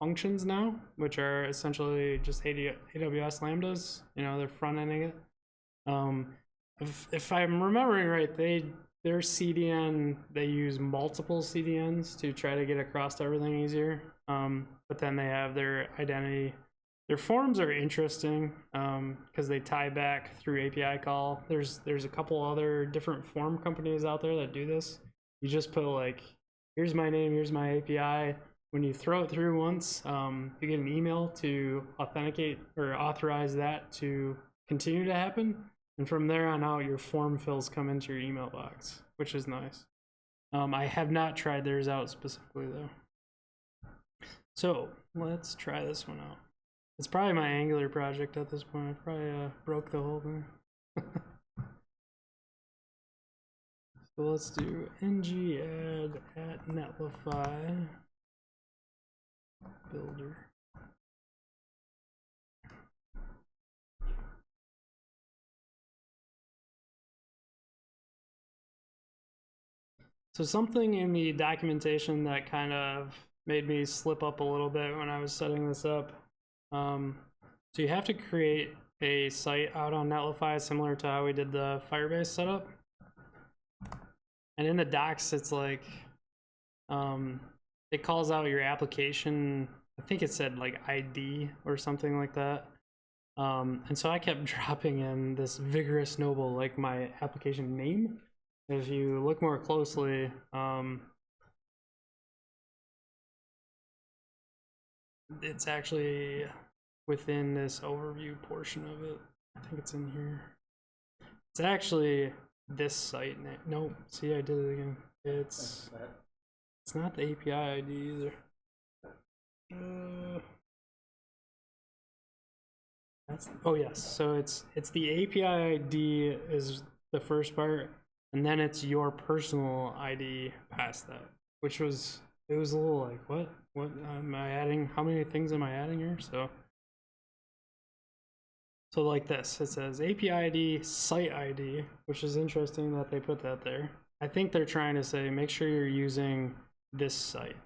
functions now, which are essentially just AWS Lambdas. You know, they're front-ending it. If I'm remembering right, their CDN, they use multiple CDNs to try to get across to everything easier. But then they have their identity. Their forms are interesting because they tie back through API call. There's a couple other different form companies out there that do this. You just put like, here's my name, here's my API. When you throw it through once, you get an email to authenticate or authorize that to continue to happen. And from there on out, your form fills come into your email box, which is nice. I have not tried theirs out specifically though. So let's try this one out. It's probably my Angular project at this point. I probably broke the whole thing. So let's do ng add @netlify builder. So something in the documentation that kind of made me slip up a little bit when I was setting this up. So you have to create a site out on Netlify similar to how we did the Firebase setup. And in the docs, it's like, it calls out your application. I think it said like ID or something like that. And so I kept dropping in this vigorous noble, like my application name. If you look more closely, it's actually within this overview portion of it. I think it's in here. It's actually this site name. Nope, see, I did it again. It's not the API ID either. Oh yes, so it's the API ID is the first part, and then it's your personal ID past that, which was, it was a little like, what am I adding? How many things am I adding here? So like this, it says API ID, site ID, which is interesting that they put that there. I think they're trying to say, make sure you're using this site.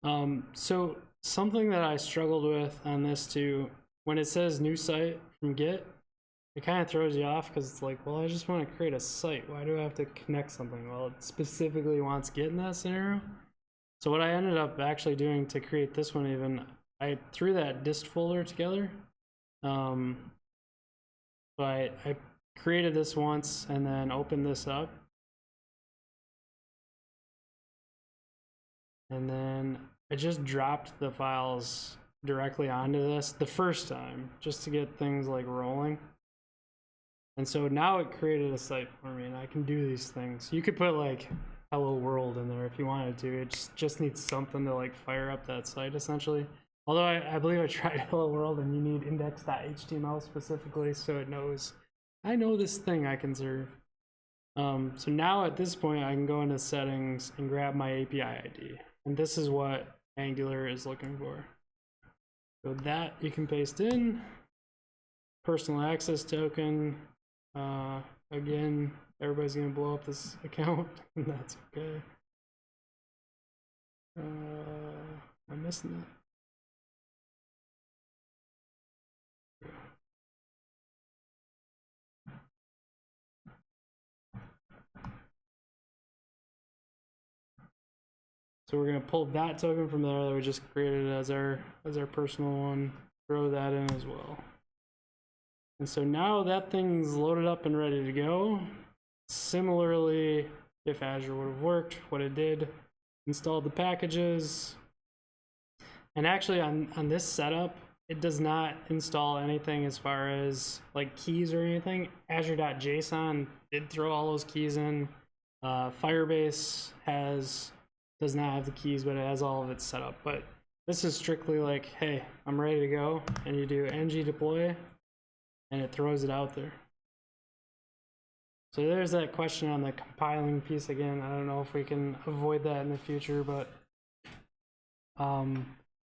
So something that I struggled with on this too, when it says new site from Git, it kind of throws you off because it's like, well, I just want to create a site. Why do I have to connect something? Well, it specifically wants Git in that scenario. So what I ended up actually doing to create this one even, I threw that dist folder together. So I created this once and then opened this up. And then I just dropped the files directly onto this the first time, just to get things like rolling. And so now it created a site for me and I can do these things. You could put like hello world in there if you wanted to. It just needs something to like fire up that site essentially. Although I believe I tried hello world and you need index.html specifically so it knows, I know this thing I can serve. So now at this point I can go into settings and grab my API ID. And this is what Angular is looking for. So that you can paste in. Personal access token. Again, everybody's gonna blow up this account, and that's okay. I'm missing it. So we're gonna pull that token from there that we just created as our personal one, throw that in as well. And so now that thing's loaded up and ready to go. Similarly, if Azure would have worked, what it did, installed the packages. And actually on this setup, it does not install anything as far as like keys or anything. Azure.json did throw all those keys in. Firebase does not have the keys, but it has all of it set up. But this is strictly like, hey, I'm ready to go. And you do ng deploy, and it throws it out there. So there's that question on the compiling piece again. I don't know if we can avoid that in the future, but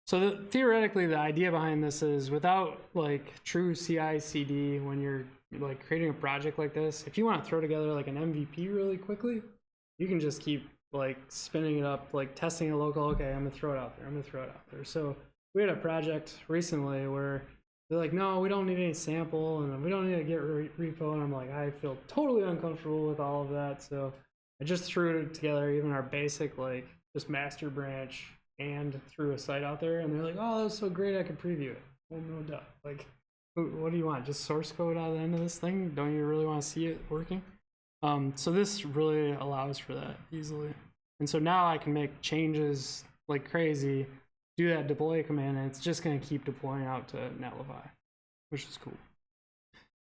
so theoretically the idea behind this is without like true CI/CD, when you're like creating a project like this, if you want to throw together like an MVP really quickly, you can just keep like spinning it up, like testing a local. Okay, I'm gonna throw it out there. I'm gonna throw it out there. So we had a project recently where they're like, no, we don't need any sample and we don't need to get repo. And I'm like, I feel totally uncomfortable with all of that. So I just threw it together, even our basic, like just master branch, and threw a site out there. And they're like, oh, that was so great, I could preview it. Well, no doubt. Like, what do you want? Just source code out of the end of this thing? Don't you really want to see it working? So this really allows for that easily. And so now I can make changes like crazy, do that deploy command, and it's just going to keep deploying out to Netlify, which is cool.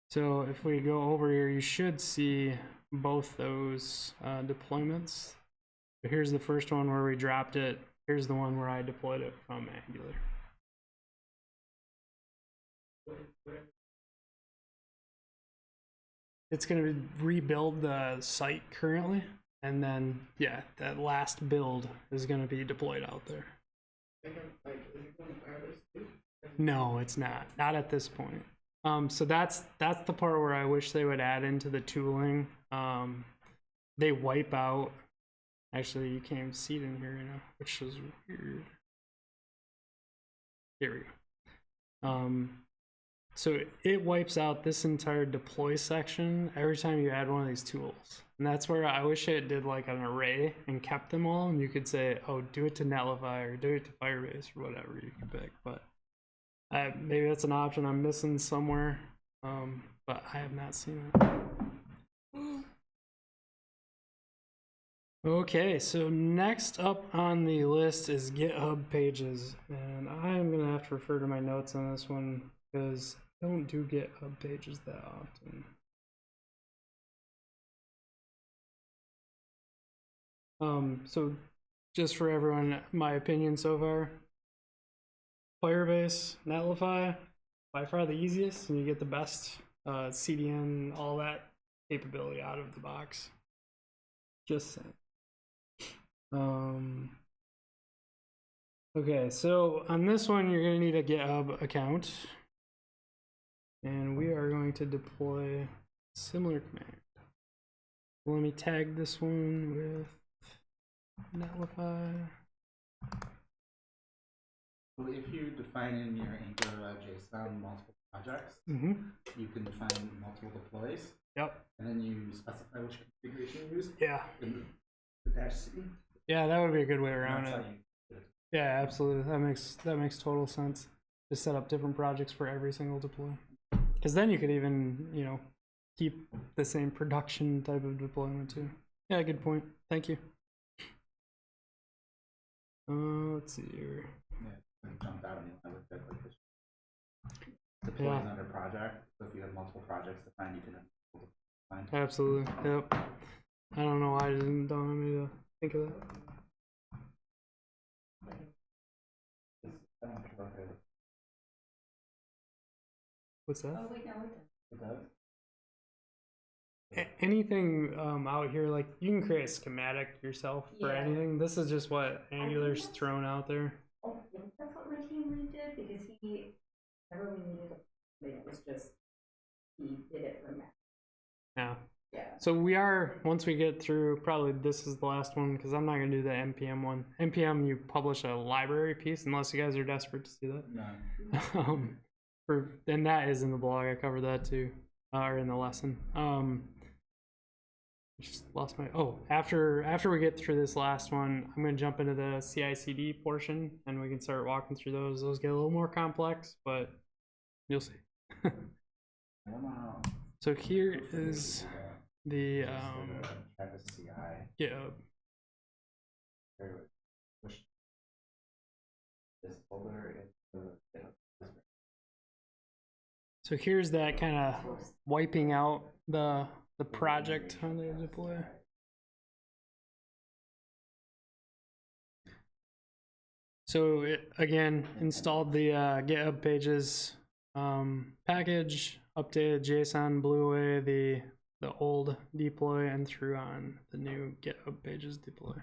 So if we go over here, you should see both those deployments. So here's the first one where we dropped it. Here's the one where I deployed it from Angular. It's going to rebuild the site currently, and then, yeah, that last build is going to be deployed out there. No, it's not. Not at this point. So that's the part where I wish they would add into the tooling. They wipe out. Actually, you can't even see it in here, which is weird. Here we go. So it wipes out this entire deploy section every time you add one of these tools. And that's where I wish it did like an array and kept them all, and you could say, oh, do it to Netlify or do it to Firebase or whatever you can pick. But maybe that's an option I'm missing somewhere, but I have not seen it. Okay, so next up on the list is GitHub Pages, and I'm going to have to refer to my notes on this one because I don't do GitHub Pages that often. So just for everyone, my opinion so far, Firebase, Netlify, by far the easiest, and you get the best CDN, all that capability out of the box. Just saying. Okay, so on this one, you're going to need a GitHub account, and we are going to deploy a similar command. Let me tag this one with Netlify. So if you define in your Angular JSON multiple projects, Mm-hmm. you can define multiple deploys, Yep. and then you specify which configuration you use Yeah. in the dash C. Yeah, that would be a good way And around that's it. how you do it. Yeah, absolutely. That makes total sense. To set up different projects for every single deploy. Because then you could even, you know, keep the same production type of deployment too. Yeah, good point. Thank you. Let's see here. Yeah, it jumped out at me when I looked at like this. Deploys under project. So if you have multiple projects defined, you can have multiple defined. Absolutely. Yep. I don't know why it didn't dawn on me to think of that. I don't know if it What's that? Oh, wait, no, we're done. does. Anything out here, like you can create a schematic yourself for Yeah. anything. This is just what Angular's that's- thrown out there. Oh, I think that's what my team lead did, because he, whenever we needed a, it was just, he did it for Mac. Yeah. Yeah. So we are, once we get through, probably this is the last one because I'm not going to do the NPM one. NPM, you publish a library piece unless you guys are desperate to see that. No. And that is in the blog. I covered that too, or in the lesson. Just lost my, after we get through this last one, I'm going to jump into the CI/CD portion and we can start walking through those. Those get a little more complex, but you'll see. Wow. So here is the Travis CI. GitHub. Here, push this folder into GitHub. So here's that kind of wiping out the project on the deploy. So it, again, installed the GitHub Pages package, updated JSON, blew away the old deploy, and threw on the new GitHub Pages deploy.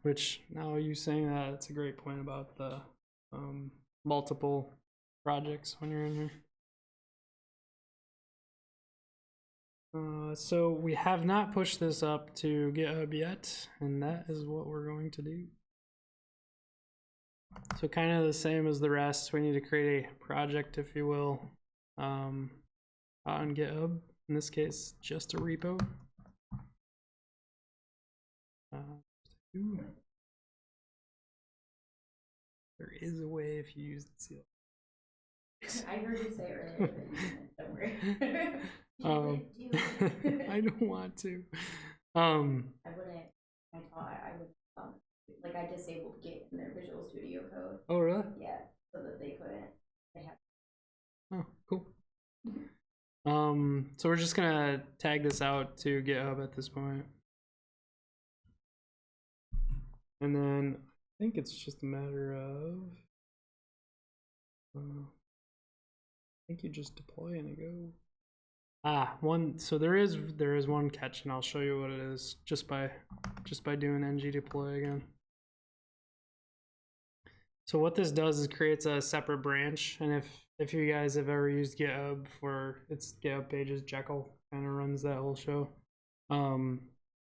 Which, now you saying that, it's a great point about the multiple projects when you're in here. So we have not pushed this up to GitHub yet, and that is what we're going to do. So kind of the same as the rest, we need to create a project, if you will, on GitHub. In this case, just a repo. There is a way if you use the CLI. I heard you say earlier that you didn't, don't worry. You didn't do it. I don't want to. I wouldn't, I would, like I disabled Git in their Visual Studio Code. Oh, really? Yeah, so that they couldn't, they had. Oh, cool. So we're just gonna tag this out to GitHub at this point. And then I think it's just a matter of, I think you just deploy and it goes. So there is one catch, and I'll show you what it is just by doing ng deploy again. So what this does is creates a separate branch, and if you guys have ever used GitHub for its GitHub Pages, Jekyll kind of runs that whole show.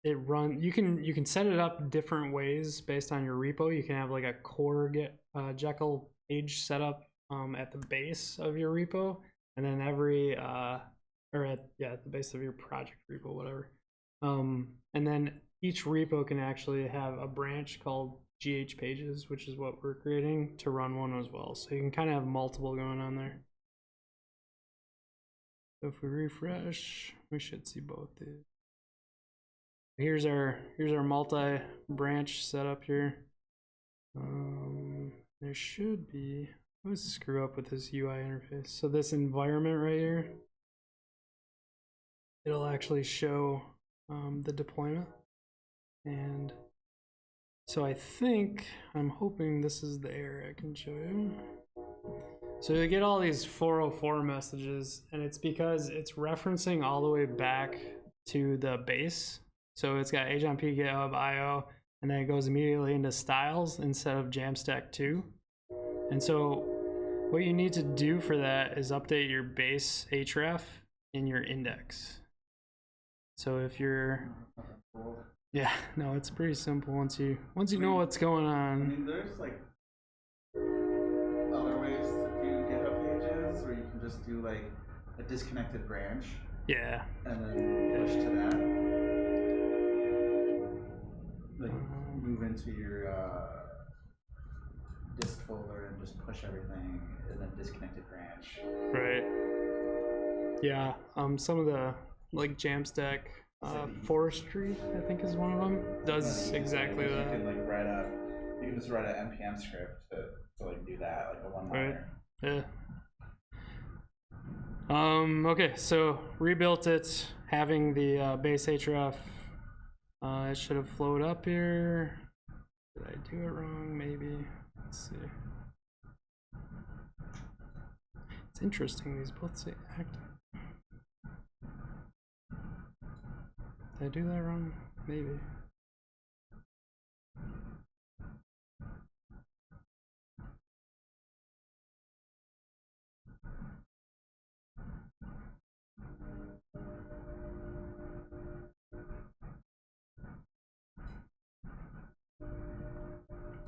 You can set it up different ways based on your repo. You can have like a core Jekyll page setup at the base of your repo, and then every at the base of your project repo, whatever. And then each repo can actually have a branch called GH Pages, which is what we're creating, to run one as well. So you can kind of have multiple going on there. So if we refresh, we should see both these. Here's our multi-branch setup here. There should be, let's screw up with this UI interface. So this environment right here, it'll actually show the deployment. And so I'm hoping this is the error I can show you. So you get all these 404 messages, and it's because it's referencing all the way back to the base. So it's got HMP GitHub IO, and then it goes immediately into styles instead of JAMStack2. And so what you need to do for that is update your base href in your index. So if you're, yeah, no, it's pretty simple once you know what's going on. I mean, there's like just do like a disconnected branch Yeah. and then push to that. Like move into your dist folder and just push everything and then disconnected branch. Right. Yeah. Some of the like Jamstack forestry, I think is one of them, does exactly that. You can like you can just write an npm script to like do that, like a one-liner. Right. Yeah. Okay, so rebuilt it, having the base href. It should have flowed up here. Did I do it wrong? Maybe. Let's see. It's interesting. These both say active. Did I do that wrong? Maybe.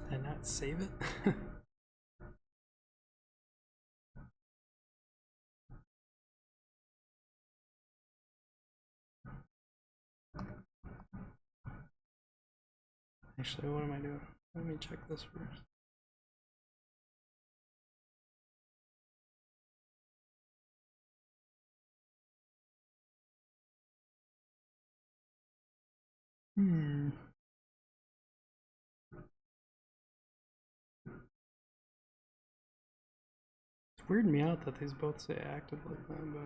Did I not save it? Actually, what am I doing? Let me check this first. It's weirding me out that these both say active like that, but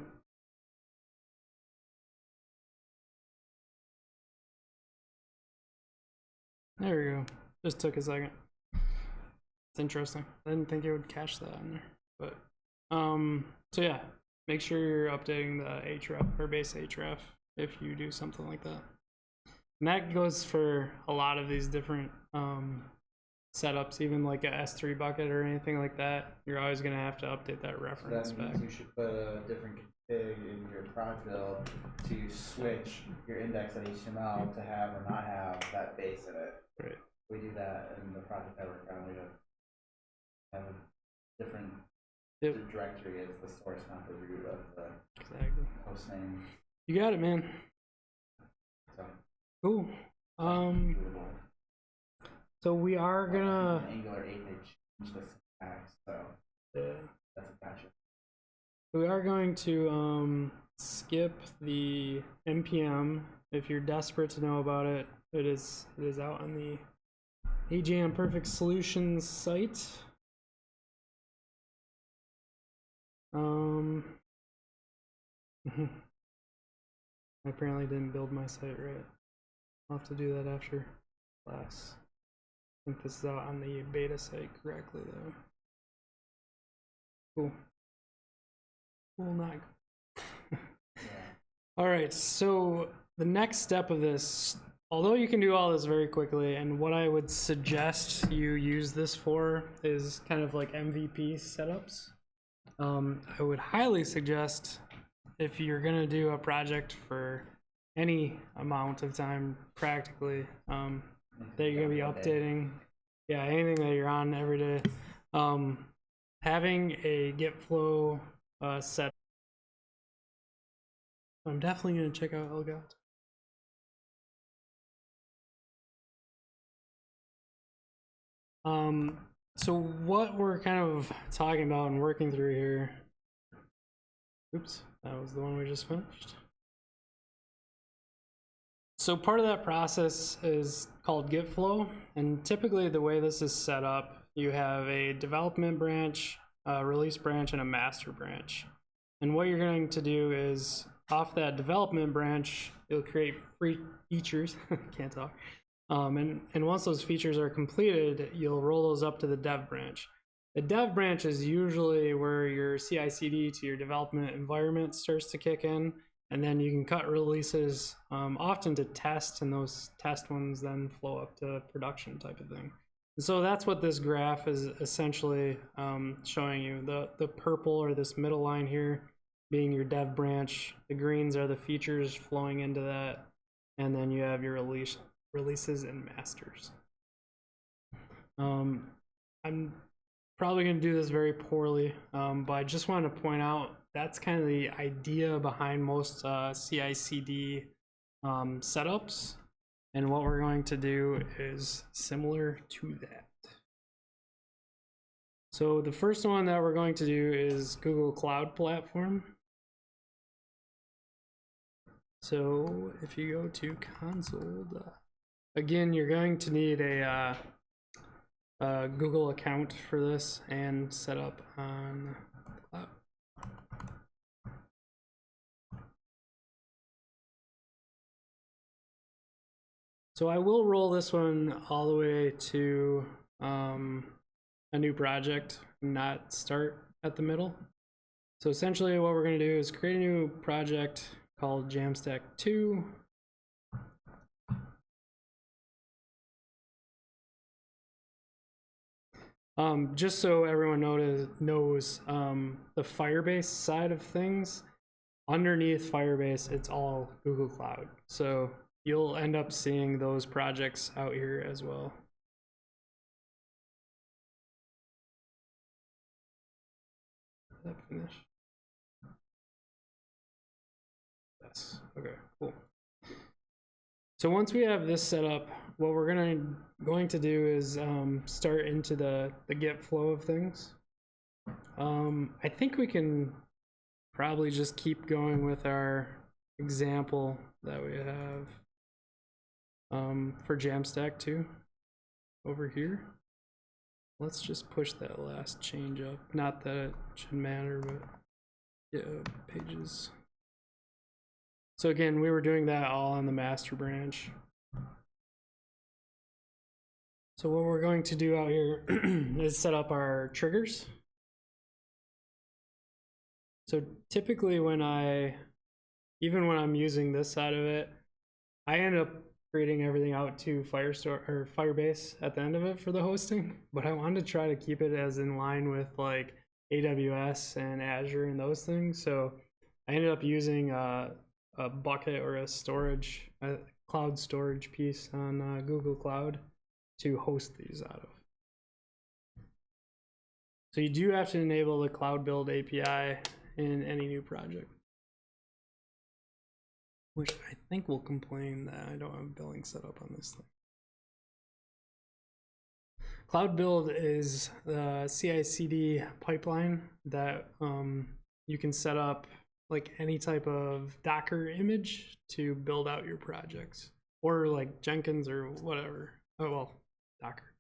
there we go. Just took a second. It's interesting. I didn't think it would cache that in there, but so yeah, make sure you're updating the href or base href if you do something like that. And that goes for a lot of these different setups, even like a S3 bucket or anything like that. You're always going to have to update that reference That means back. you should put a different config in your prod build to switch your index.html to have or not have that base in it. Right. We do that in the project that we're currently have a different directory as the source, not the root of the host name. You got it, man. So cool. So we are gonna Angular 8 they changed the syntax, so that's a gotcha. We are going to skip the npm. If you're desperate to know about it, it is out on the AJM Perfect Solutions site. I apparently didn't build my site right. I'll have to do that after class. I think this is out on the beta site correctly though. Cool. Cool, not cool. All right, so the next step of this, although you can do all this very quickly, and what I would suggest you use this for is kind of like MVP setups. I would highly suggest, if you're gonna do a project for any amount of time practically, that you're gonna be updating, yeah, anything that you're on every day, having a Git flow set. I'm definitely gonna check out Elgato. So what we're kind of talking about and working through here, oops, that was the one we just finished. So part of that process is called Git flow, and typically the way this is set up, you have a development branch, a release branch, and a master branch. And what you're going to do is, off that development branch, you'll create free features, can't talk, and once those features are completed, you'll roll those up to the dev branch. The dev branch is usually where your CI/CD to your development environment starts to kick in, and then you can cut releases often to test, and those test ones then flow up to production type of thing. And so that's what this graph is essentially showing you. The purple, or this middle line here, being your dev branch. The greens are the features flowing into that, and then you have your releases and masters. I'm probably going to do this very poorly, but I just want to point out that's kind of the idea behind most CI/CD setups. And what we're going to do is similar to that. So the first one that we're going to do is Google Cloud Platform. So if you go to console, again, you're going to need a Google account for this and set up on cloud. So I will roll this one all the way to a new project, not start at the middle. So essentially what we're going to do is create a new project called JAMStack2. Just so everyone knows the Firebase side of things, underneath Firebase, it's all Google Cloud. So you'll end up seeing those projects out here as well. Did that finish? Yes. Okay, cool. So once we have this set up, what we're going to do is start into the Git flow of things. I think we can probably just keep going with our example that we have for Jamstack2 over here. Let's just push that last change up. Not that it should matter, but Github Pages. So again, we were doing that all on the master branch. So what we're going to do out here is set up our triggers. So typically even when I'm using this side of it, I end up creating everything out to Firebase at the end of it for the hosting, but I wanted to try to keep it as in line with like AWS and Azure and those things. So I ended up using a bucket or a cloud storage piece on Google Cloud to host these out of. So you do have to enable the Cloud Build API in any new project, which I think will complain that I don't have billing set up on this thing. Cloud Build is the CI/CD pipeline that you can set up like any type of Docker image to build out your projects, or like Jenkins or whatever. Oh well, Docker.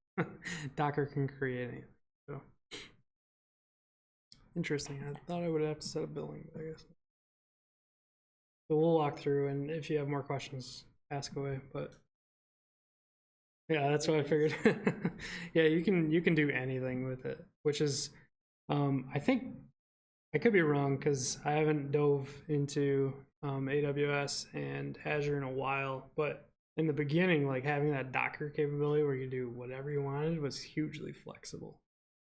Docker can create anything. So interesting. I thought I would have to set up billing, but I guess. So we'll walk through, and if you have more questions, ask away. But yeah, that's what I figured. Yeah, you can do anything with it, which is, I think I could be wrong because I haven't dove into AWS and Azure in a while. But in the beginning, like having that Docker capability where you do whatever you wanted was hugely flexible.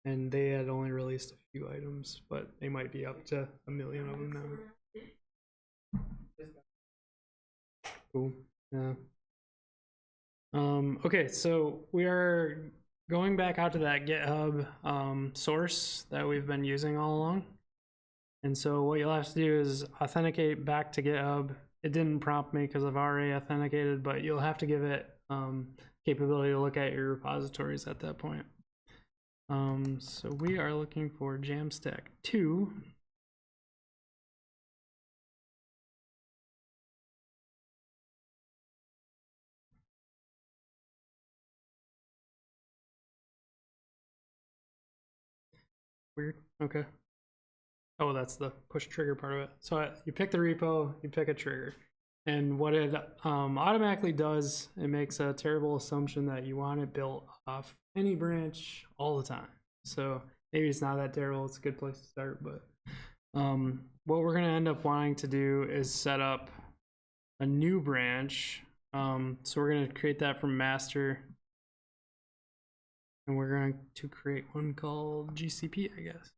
And they had only released a few items, but they might be up to 1 million of them now. Cool. Yeah. Okay, so we are going back out to that GitHub source that we've been using all along. And so what you'll have to do is authenticate back to GitHub. It didn't prompt me because I've already authenticated, but you'll have to give it capability to look at your repositories at that point. So we are looking for JAMStack2. Weird. Okay. Oh, that's the push trigger part of it. So you pick the repo, you pick a trigger. And what it automatically does, it makes a terrible assumption that you want it built off any branch all the time. So maybe it's not that terrible. It's a good place to start. But what we're going to end up wanting to do is set up a new branch. So we're going to create that from master. And we're going to create one called GCP, I guess.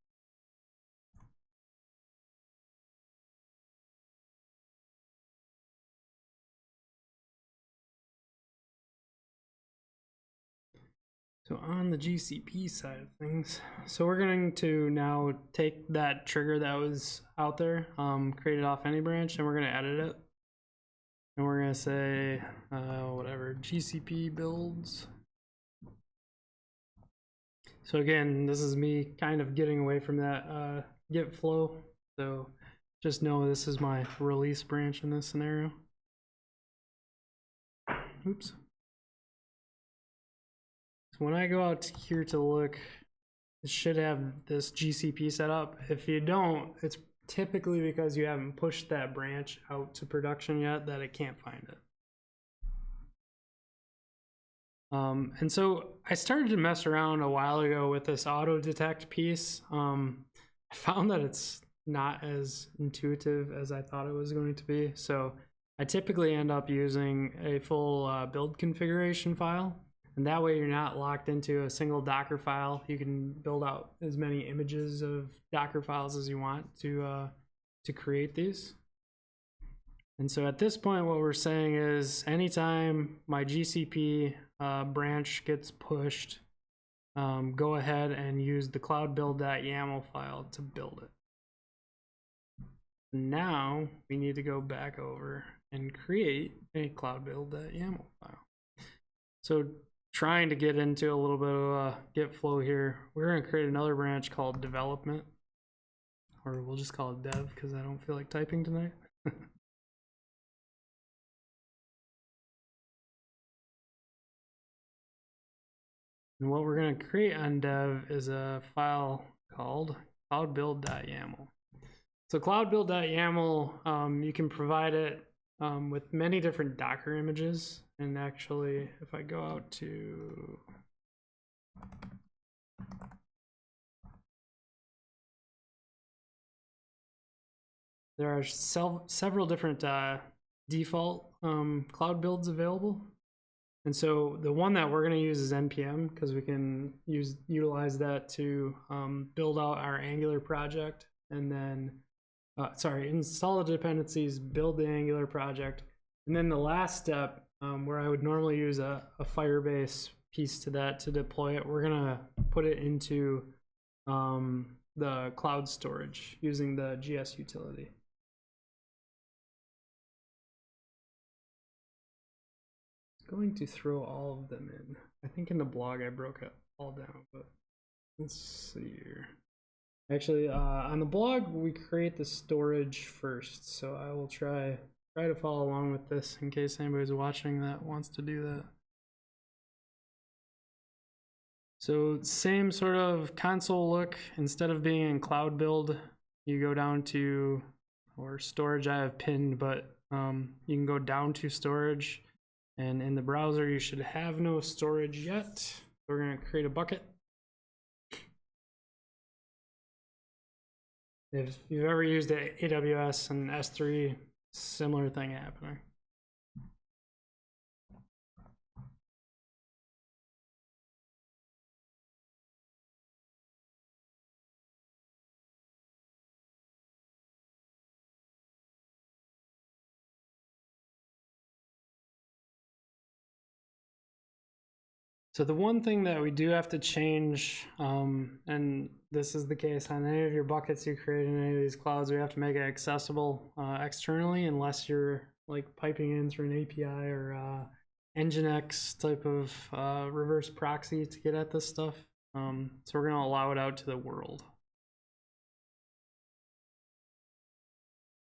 So on the GCP side of things, so we're going to now take that trigger that was out there, created off any branch, and we're going to edit it. And we're going to say, whatever, GCP builds. So again, this is me kind of getting away from that Git flow. So just know this is my release branch in this scenario. Oops. So when I go out here to look, it should have this GCP set up. If you don't, it's typically because you haven't pushed that branch out to production yet that it can't find it. And so I started to mess around a while ago with this auto detect piece. I found that it's not as intuitive as I thought it was going to be. So I typically end up using a full build configuration file. And that way you're not locked into a single Docker file. You can build out as many images of Docker files as you want to create these. And so at this point, what we're saying is anytime my GCP branch gets pushed, go ahead and use the cloud-build.yaml file to build it. Now we need to go back over and create a cloud-build.yaml file. So trying to get into a little bit of a Git flow here, we're going to create another branch called development, or we'll just call it dev because I don't feel like typing tonight. And what we're going to create on dev is a file called cloudbuild.yaml. So cloudbuild.yaml, you can provide it with many different Docker images. And actually, if I go out to there are several different default cloud builds available. And so the one that we're going to use is npm because we can utilize that to build out our Angular project and then, install the dependencies, build the Angular project. And then the last step where I would normally use a Firebase piece to that to deploy it, we're going to put it into the cloud storage using the GS utility. Going to throw all of them in. I think in the blog I broke it all down, but let's see here. Actually, on the blog we create the storage first, so I will try to follow along with this in case anybody's watching that wants to do that. So same sort of console look. Instead of being in cloud build, you go down to, or storage I have pinned, but you can go down to storage. And in the browser, you should have no storage yet. We're going to create a bucket. If you've ever used AWS and S3, similar thing happening. So the one thing that we do have to change, and this is the case on any of your buckets you create in any of these clouds, we have to make it accessible externally unless you're like piping in through an API or Nginx type of reverse proxy to get at this stuff. So we're going to allow it out to the world.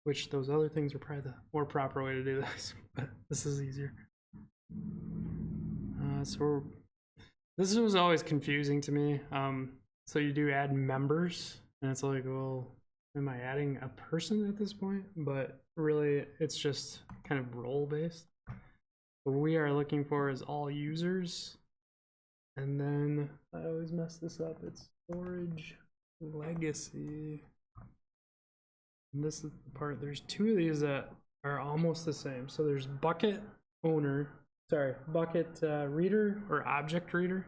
Which those other things are probably the more proper way to do this, but this is easier. This was always confusing to me. So you do add members, and it's like, well, am I adding a person at this point? But really, it's just kind of role-based. What we are looking for is all users. And then, I always mess this up, it's storage legacy. And this is the part, there's two of these that are almost the same. So there's bucket owner, bucket reader or object reader.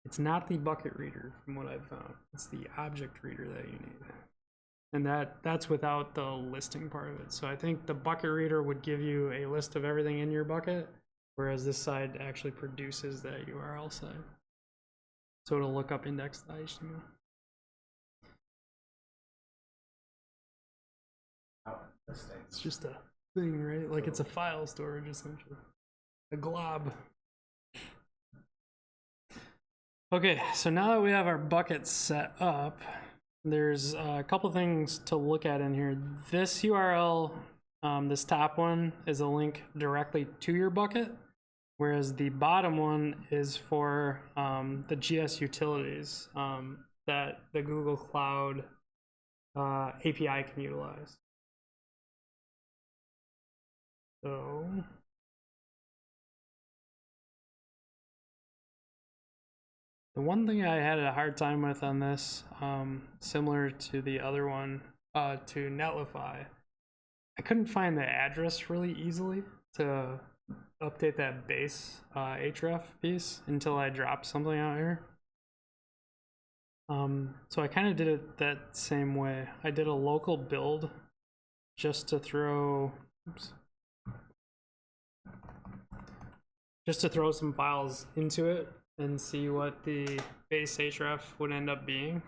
It's not the bucket reader from what I've found. It's the object reader that you need. And that's without the listing part of it. So I think the bucket reader would give you a list of everything in your bucket. whereas this side actually produces that URL side. So it'll look up index.html. It's just a thing, right? Like it's a file storage essentially, a glob. Okay, so now that we have our buckets set up, there's a couple things to look at in here. This URL, this top one, is a link directly to your bucket, whereas the bottom one is for the GS utilities that the Google Cloud API can utilize. So the one thing I had a hard time with on this, similar to the other one, to Netlify, I couldn't find the address really easily to update that base href piece until I dropped something out here. So I kind of did it that same way. I did a local build just to throw, just to throw some files into it and see what the base href would end up being.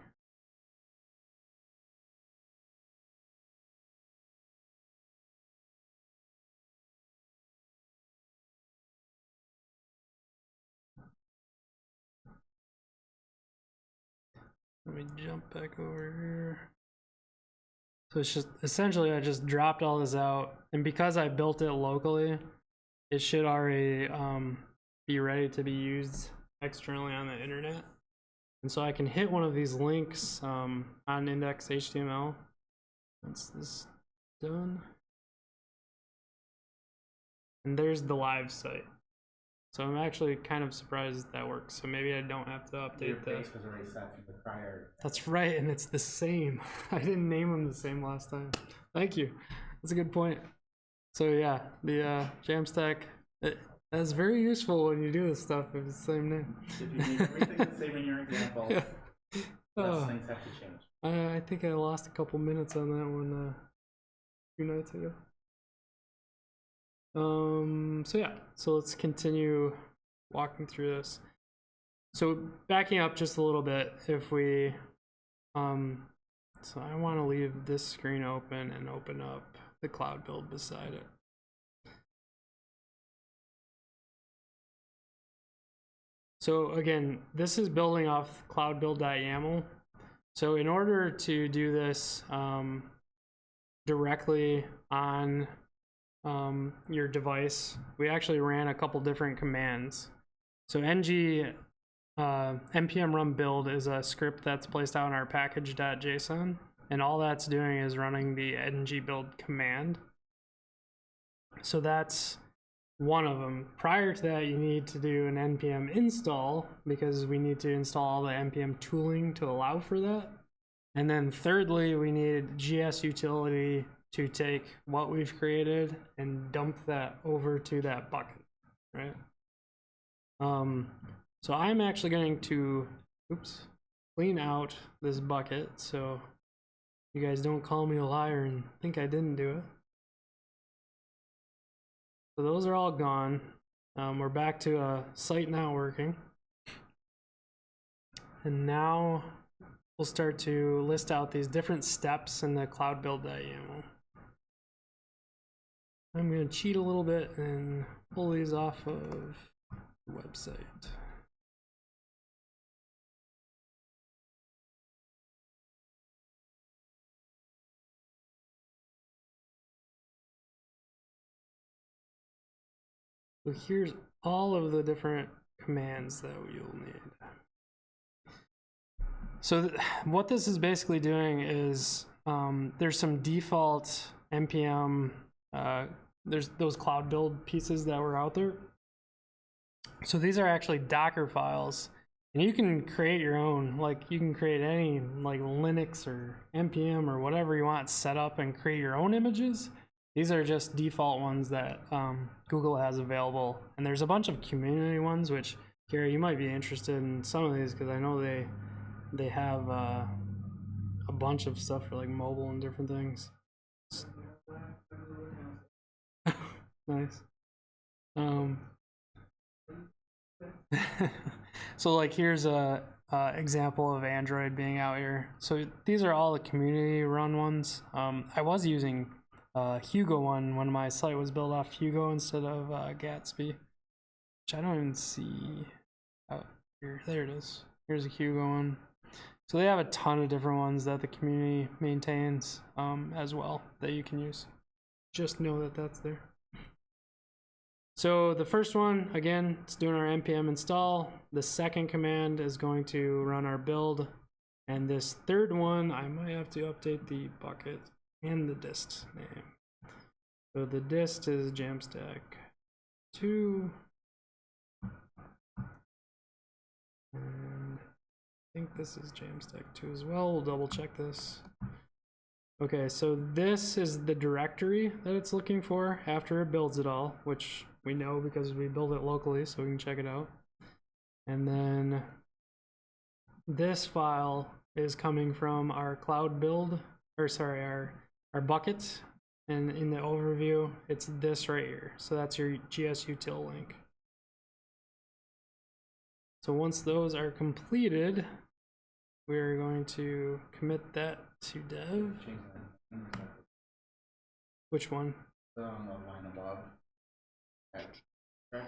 Let me jump back over here. So it's just essentially I just dropped all this out, and because I built it locally, it should already be ready to be used externally on the internet. And so I can hit one of these links on index.html. Once this is done, and there's the live site. So I'm actually kind of surprised that works. So maybe I don't have to update Your that. base was already set from the prior. That's right, and it's the same. I didn't name them the same last time. Thank you. That's a good point. So yeah, the Jamstack, that's very useful when you do this stuff if it's the same name. If you need everything the same in your examples, less things have to change. I think I lost a couple minutes on that one a few nights ago. So yeah, so let's continue walking through this. So backing up just a little bit, if we, so I want to leave this screen open and open up the cloud build beside it. So again, this is building off cloudbuild.yaml. So in order to do this directly on your device, we actually ran a couple different commands. So ng npm run build is a script that's placed out in our package.json, and all that's doing is running the ng build command. So that's one of them. Prior to that, you need to do an npm install because we need to install all the npm tooling to allow for that. And then thirdly, we need GS utility to take what we've created and dump that over to that bucket, right? So I'm actually going to, clean out this bucket so you guys don't call me a liar and think I didn't do it. So those are all gone. We're back to a site not working. And now we'll start to list out these different steps in the cloud build.yaml. I'm going to cheat a little bit and pull these off of the website. So here's all of the different commands that you'll need. So what this is basically doing is there's some default npm, there's those cloud build pieces that were out there. So these are actually Docker files, and you can create your own, like you can create any like Linux or npm or whatever you want set up and create your own images. These are just default ones that Google has available, and there's a bunch of community ones, which Gary, you might be interested in some of these because I know they have a bunch of stuff for like mobile and different things. Nice. So like here's a example of Android being out here. So these are all the community run ones. I was using Hugo one when my site was built off Hugo instead of Gatsby, which I don't even see out here. There it is. Here's a Hugo one. So they have a ton of different ones that the community maintains as well that you can use. Just know that that's there. So the first one, again, it's doing our npm install. The second command is going to run our build. And this third one, I might have to update the bucket and the dist name. So the dist is JAMStack2. And I think this is JAMStack2 as well. We'll double check this. Okay, so this is the directory that it's looking for after it builds it all, which we know because we build it locally, so we can check it out. And then this file is coming from our cloud build, or sorry, our bucket. And in the overview, it's this right here. So that's your GSUtil link. So once those are completed, we're going to commit that to dev. Which one? The line above. Okay.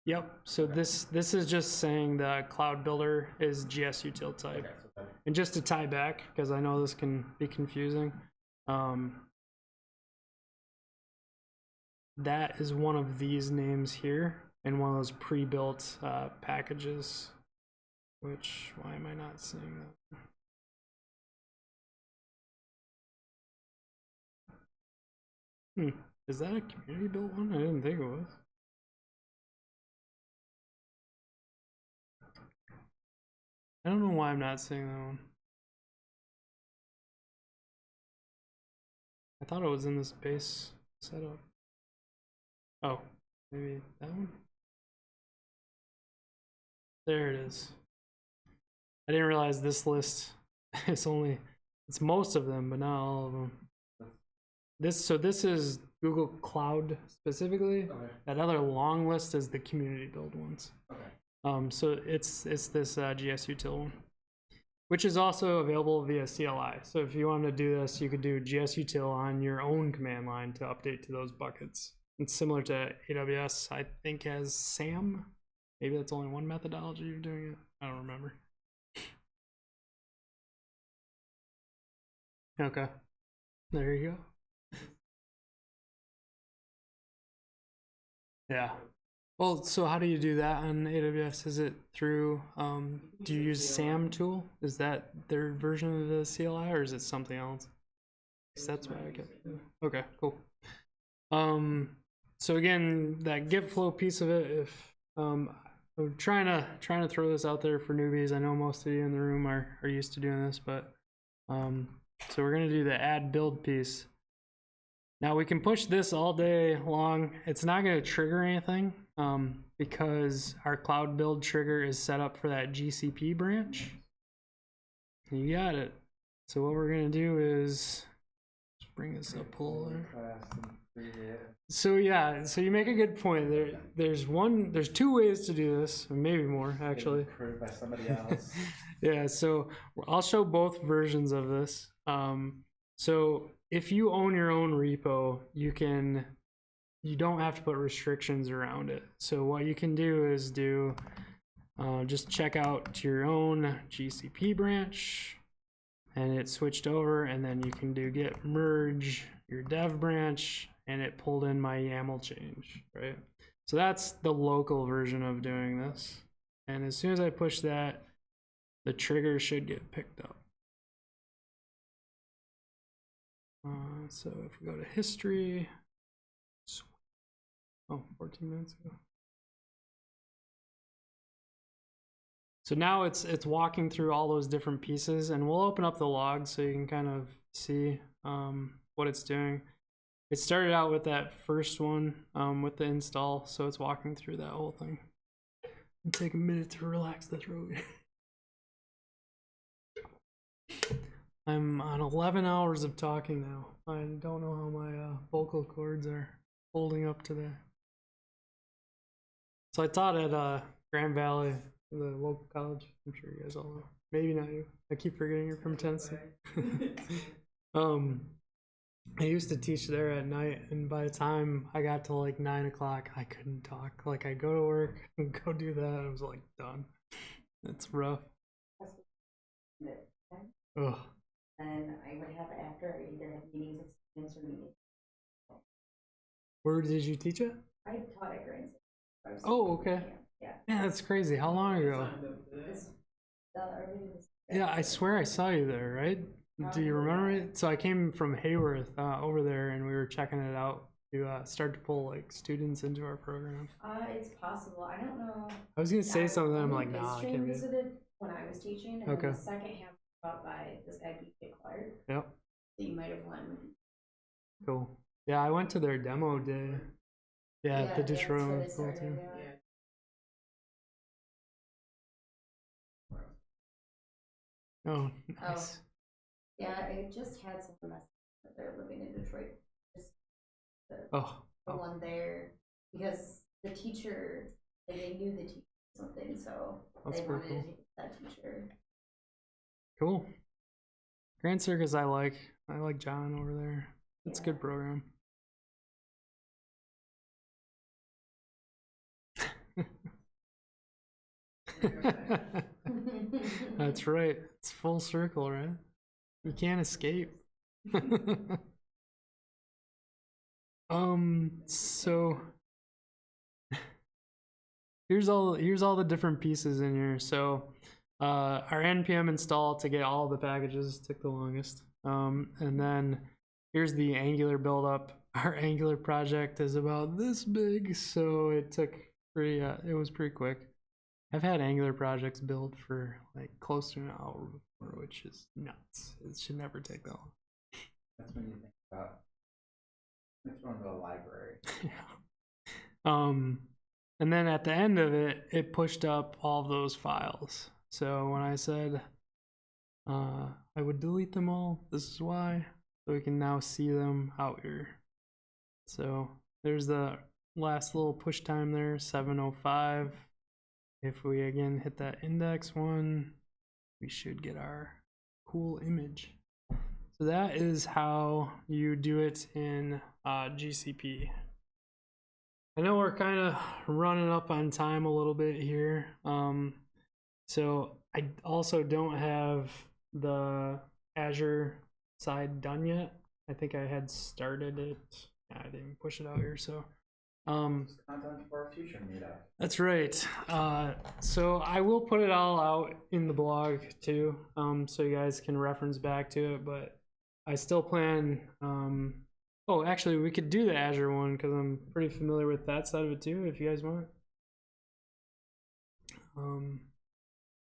Yep. So this is just saying the cloud builder is GSUtil type. Okay, And just to tie back, because I know this can be confusing, that is one of these names here in one of those pre-built packages. Which, why am I not seeing that? Is that a community built one? I didn't think it was. I don't know why I'm not seeing that one. I thought it was in this base setup. Oh, maybe that one? There it is. I didn't realize this list is it's most of them, but not all of them. So this is Google Cloud specifically. Okay. That other long list is the community build ones. Okay. So it's this GSUtil one, which is also available via CLI. So if you wanted to do this, you could do GSUtil on your own command line to update to those buckets. It's similar to AWS, I think, has SAM. Maybe that's only one methodology of doing it. I don't remember. Okay, there you go. Yeah. Well, so how do you do that on AWS? Is it through, do you use SAM tool? Is that their version of the CLI, or is it something else? 'Cause that's what I get. Okay, cool. So again, that Git flow piece of it, if I'm trying to throw this out there for newbies. I know most of you in the room are used to doing this, but so we're gonna do the add build piece. Now we can push this all day long. It's not gonna trigger anything because our cloud build trigger is set up for that GCP branch. You got it. So what we're gonna do is just bring this up a little there. So yeah, so you make a good point. There's two ways to do this, or maybe more actually. Approved by somebody else. Yeah, so I'll show both versions of this. So if you own your own repo, you don't have to put restrictions around it. So what you can do is just check out your own GCP branch, and it switched over, and then you can do git merge your dev branch, and it pulled in my YAML change, right? So that's the local version of doing this. And as soon as I push that, the trigger should get picked up. So if we go to history, 14 minutes ago. So now it's walking through all those different pieces, and we'll open up the log so you can kind of see what it's doing. It started out with that first one with the install, so it's walking through that whole thing. It'll take a minute to relax the throat. I'm on 11 hours of talking now. I don't know how my vocal cords are holding up to that. So I thought I'd Grand Valley, the local college. I'm sure you guys all know. Maybe not you. I keep forgetting you're from Tennessee. I used to teach there at night, and by the time I got to like 9 o'clock, I couldn't talk. Like, I go to work and go do that, and I was like done. It's rough. Ugh. And I would have after I either have meetings with students or meetings. Where did you teach it? I taught at Grand. Oh, okay. Yeah. Yeah, that's crazy. How long ago? Yeah, I swear I saw you there, right? Do you remember it? So I came from Hayworth over there, and we were checking it out to start to pull like students into our program. It's possible. I don't know. I was gonna say something. I'm like, nah, I Livestream can't be. visited when I was teaching, and Okay. then the second half was taught by this guy B.J. Clark. Yep. So you might have won. Cool. Yeah, I went to their demo day. Yeah, the that's Detroit where one they was cool started, too. yeah. Oh, nice. Yeah, I just had some mess that they're living in Detroit. Just the Oh, one there because the teacher, like, they knew the teacher or something, so That's they pretty wanted cool. to take that teacher. cool. Grand Circus, I like John over there. It's a good program. That's right. It's full circle, right? You can't escape. So here's all the different pieces in here. So our npm install to get all the packages took the longest. And then here's the Angular build up. Our Angular project is about this big, so it took it was pretty quick. I've had Angular projects built for like close to an hour before, which is nuts. It should never take that long. That's when you think about it's going to a library. Yeah. And then at the end of it, it pushed up all of those files. So when I said I would delete them all, this is why. So we can now see them out here. So there's the last little push time there, 7:05. If we again hit that index one, we should get our cool image. So that is how you do it in GCP. I know we're kind of running up on time a little bit here. So I also don't have the Azure side done yet. I think I had started it. Yeah, I didn't push it out here, so Content for a future meetup. that's right. So I will put it all out in the blog too, so you guys can reference back to it. But I still plan. Oh, actually, we could do the Azure one because I'm pretty familiar with that side of it too. If you guys want.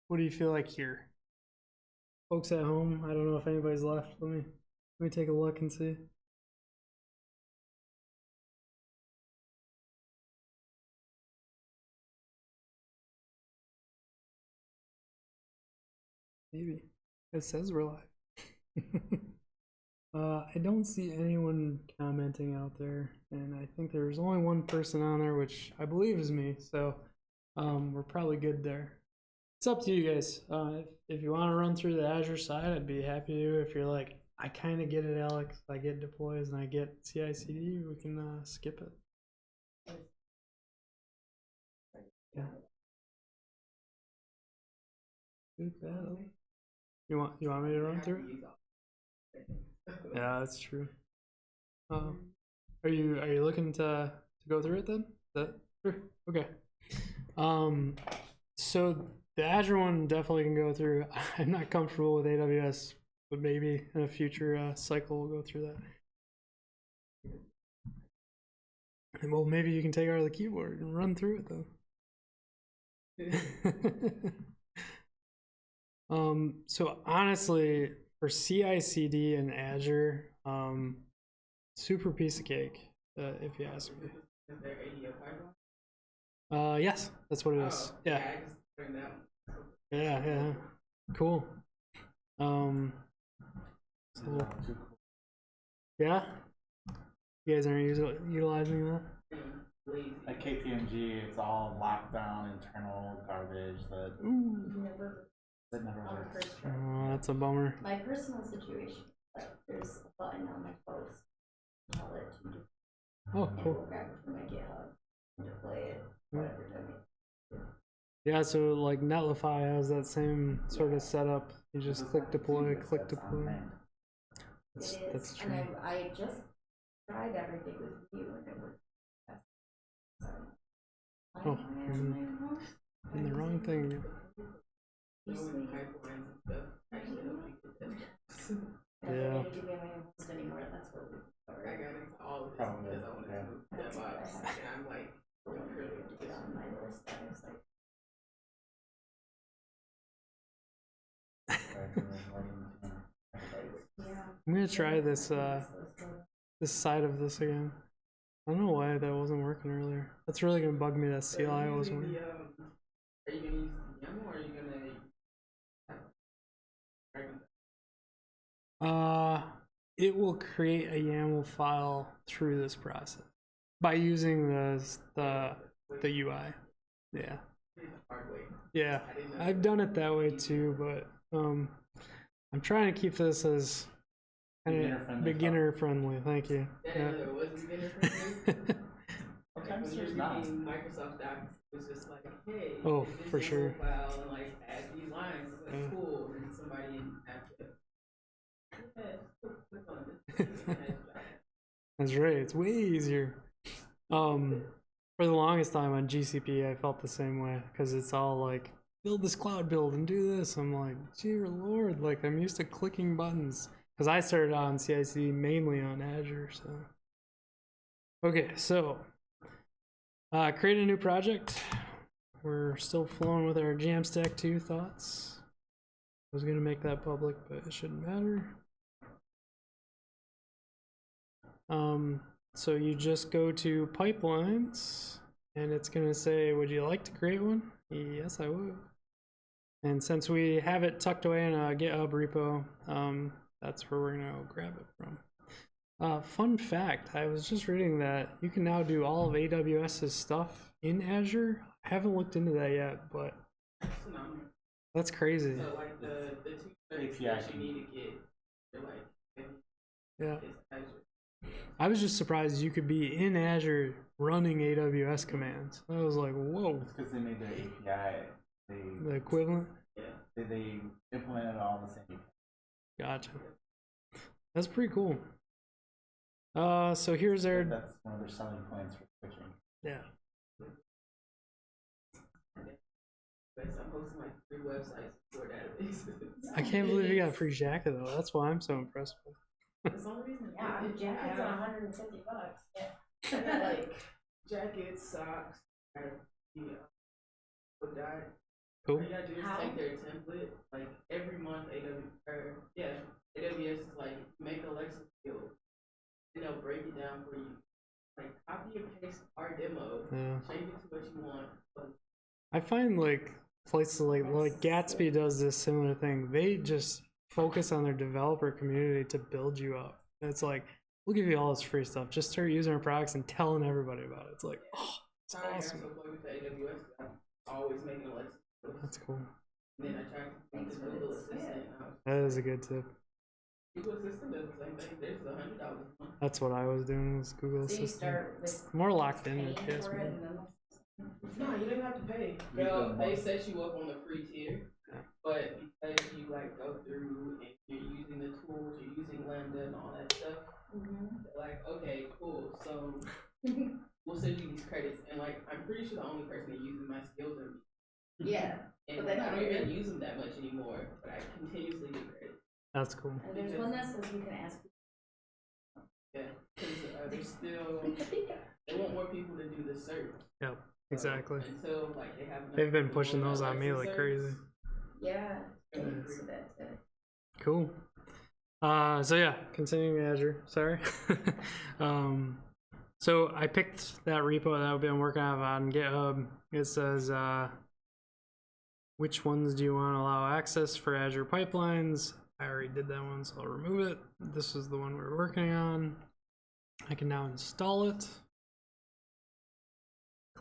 What do you feel like here, folks at home? I don't know if anybody's left. Let me take a look and see. Maybe. It says we're live. I don't see anyone commenting out there, and I think there's only one person on there, which I believe is me, so we're probably good there. It's up to you guys. If you want to run through the Azure side, I'd be happy to. If you're like, I kind of get it, Alex, I get deploys and I get CI/CD, we can skip it. Yeah. You want me to run through it? Yeah, that's true. Are you looking to go through it then? Sure. Okay. So the Azure one definitely can go through. I'm not comfortable with AWS, but maybe in a future cycle we'll go through that. And well, maybe you can take out the keyboard and run through it though. So honestly, for CI/CD and Azure, super piece of cake, if you ask me. Is there ADO pipeline? Yes, that's what it is. Yeah. I just turned that one. Yeah. Cool. So, yeah. You guys aren't utilizing that? lazy. Like KPMG, it's all locked down internal garbage that Never never on the works. first try. Oh, that's a bummer. My personal situation, like there's a button on my post, call it to do, Oh, and cool. we'll grab it from my GitHub and deploy it, whatever time Yeah, so like Netlify has that same sort of setup. You just click deploy, click deploy. That's, it is. that's true. And I just tried everything with you and it worked. So, Oh, I am my host. And the wrong thing. Knowing pipelines and stuff actually helps you get that. I don't Yeah. need to be my own host anymore. That's what we I covered. got into all of this Probably, because I wanted yeah. to move to DevOps, and I'm like, I don't really have to get on my list. I was like, yeah. I'm gonna try this this side of this again. I don't know why that wasn't working earlier. That's really gonna bug me that So CLI are you wasn't using working. are you gonna use the YAML or are you gonna drag and It will create a YAML file through this process by using the UI. Yeah. the hard way? Yeah. I didn't know. I've done it that way too, but I'm trying to keep this as kind of beginner friendly. Thank you. I didn't know there was beginner friendly. Sometimes When you're there's not. reading Microsoft Docs, it's just like, hey, Oh, get this for YAML sure. file and like add these lines. It's like Yeah. cool, and then somebody in after. Yeah, just click on this. That's right. It's way easier. For the longest time on GCP, I felt the same way because it's all like build this cloud build and do this. I'm like, dear Lord, like I'm used to clicking buttons because I started on CI/CD mainly on Azure. So, okay, so create a new project. We're still flowing with our Jamstack 2 thoughts. I was gonna make that public, but it shouldn't matter. So you just go to pipelines and it's gonna say, would you like to create one? Yes, I would. And since we have it tucked away in a GitHub repo, that's where we're gonna go grab it from. Fun fact, I was just reading that you can now do all of AWS's stuff in Azure. I haven't looked into that yet, but Phenomenal. that's crazy. So like the two certs API that you need to get, they're like, Yeah. it's Azure. I was just surprised you could be in Azure running AWS commands. I was like, whoa, It's because they made their API. the equivalent? Yeah. They implemented it all in the same API. Gotcha. That's pretty cool. So here's our, That's one of their selling points for switching. yeah. But I'm hosting like 3 websites for databases. I can't believe you got a free jacket though. That's why I'm so impressed with. That's the only reason. Yeah, I jackets have, are $150. Yeah. I got like jackets, socks, I got with that. Cool. All you gotta do is How? take their template. Like every month, AWS is like make a Alexa field, and they'll break it down for you. Like copy and paste our demo, Yeah. change it to what you want. But I find like places like Gatsby does this similar thing. They just focus on their developer community to build you up. And it's like, we'll give you all this free stuff. Just start using our products and telling everybody about it. It's like, oh, it's sorry, awesome. I so plug into AWS. I'm always making Alexa fields. That's cool. And then I tried to Thanks use for Google this. Assistant. Yeah. That is a good tip. Google Assistant does the same thing. There's $100 a month. That's what I was doing was Google So you Assistant. start with It's more locked in in paying case. for it man. and then No, you don't have to pay. You don't They want- set you up on the free tier, Yeah. but because you like go through and you're using the tools, you're using Lambda and all that stuff, they're like, okay, cool. So we'll send you these credits, and like I'm pretty sure the only person that uses my skills are me. Yeah. And But they I don't don't even really- use them that much anymore, but I continuously get credit. That's cool. And there's one that says you can ask. Yeah, because they're still they want more people to do the search. Yep, exactly. Until like they have. enough They've been people pushing doing those on me Alexa like certs. crazy. Yeah. Mm. So that's it. Cool. So yeah, continuing Azure. Sorry. So I picked that repo that I've been working on GitHub. It says, which ones do you want to allow access for Azure pipelines? I already did that one, so I'll remove it. This is the one we're working on. I can now install it.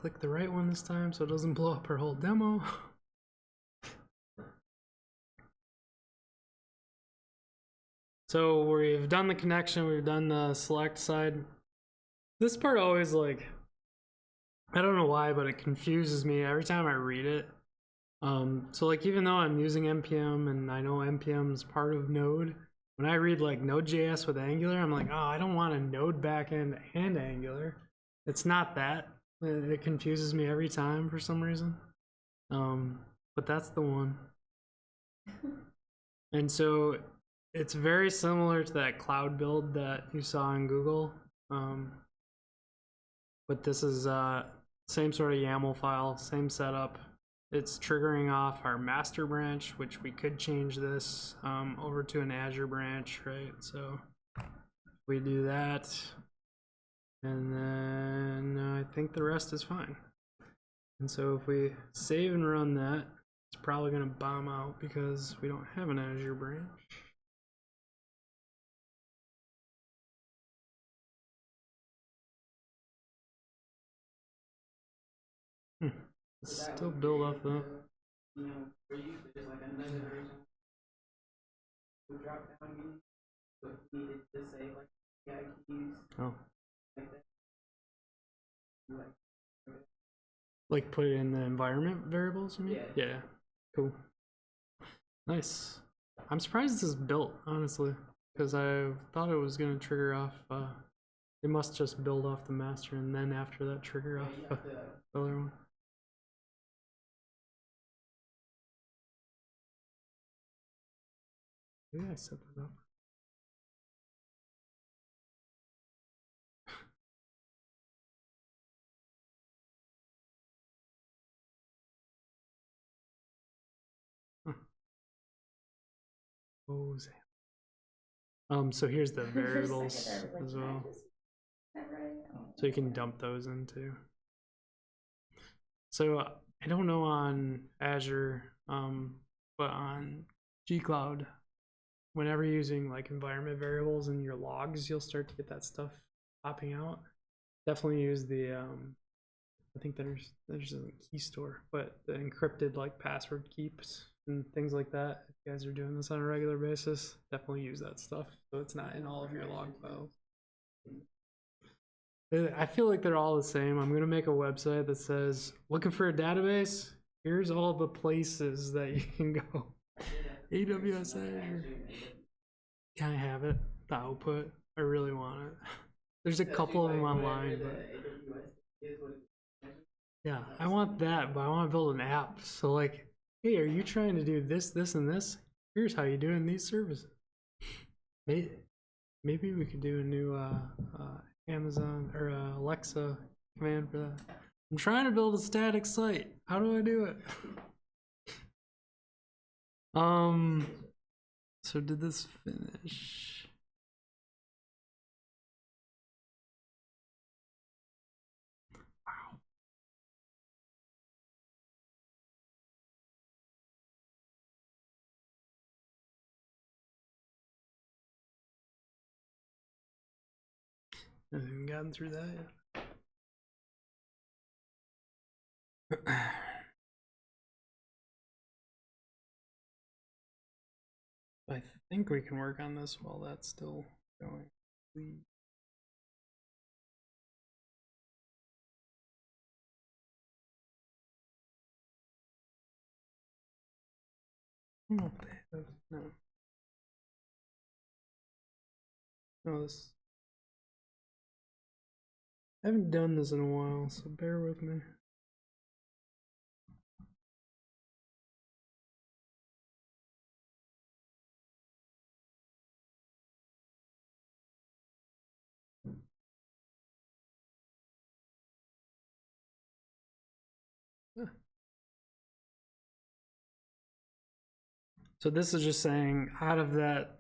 click the right one this time so it doesn't blow up our whole demo. So we've done the connection, we've done the select side. This part always, like, I don't know why, but it confuses me every time I read it. So like, even though I'm using NPM and I know NPM is part of Node, when I read like Node.js with Angular, I'm like, oh, I don't want a Node backend and Angular. It's not that. It confuses me every time for some reason. But that's the one. And so it's very similar to that cloud build that you saw on Google. But this is same sort of YAML file, same setup. It's triggering off our master branch, which we could change this over to an Azure branch, right? So we do that, and then I think the rest is fine. And so if we save and run that, it's probably gonna bomb out because we don't have an Azure branch. So that Still would build create off that. You know, for you, there's like another version of drop down menu, but we needed to say like API keys, Oh, like that. like put it in the environment variables, you mean? Yeah. Yeah, cool. Nice. I'm surprised this is built, honestly, because I thought it was gonna trigger off, it must just build off the master and then after that trigger Yeah, off you the have to, other one. Maybe I set that up. Huh. Oh, so here's the For a variables second there, I was as like, well. "Did I just- is that right?" Oh, So you can dump those in too. So I don't know on Azure, but on G-Cloud, whenever you're using like environment variables in your logs, you'll start to get that stuff popping out. Definitely use the I think there's a key store, but the encrypted like password keeps and things like that. If you guys are doing this on a regular basis, definitely use that stuff so it's not in all of your log files. I feel like they're all the same. I'm gonna make a website that says, looking for a database? Here's all the places that you can go. AWS Azure. Can I have it? The output? I really want it. There's a couple of them online, but yeah, I want that, but I want to build an app. So like, hey, are you trying to do this, this, and this? Here's how you do in these services. Maybe we could do a new Amazon or Alexa command for that. I'm trying to build a static site. How do I do it? So did this finish? Wow. I haven't even gotten through that yet. I think we can work on this while that's still going. Oh, no. No, this. I haven't done this in a while, so bear with me. So this is just saying out of that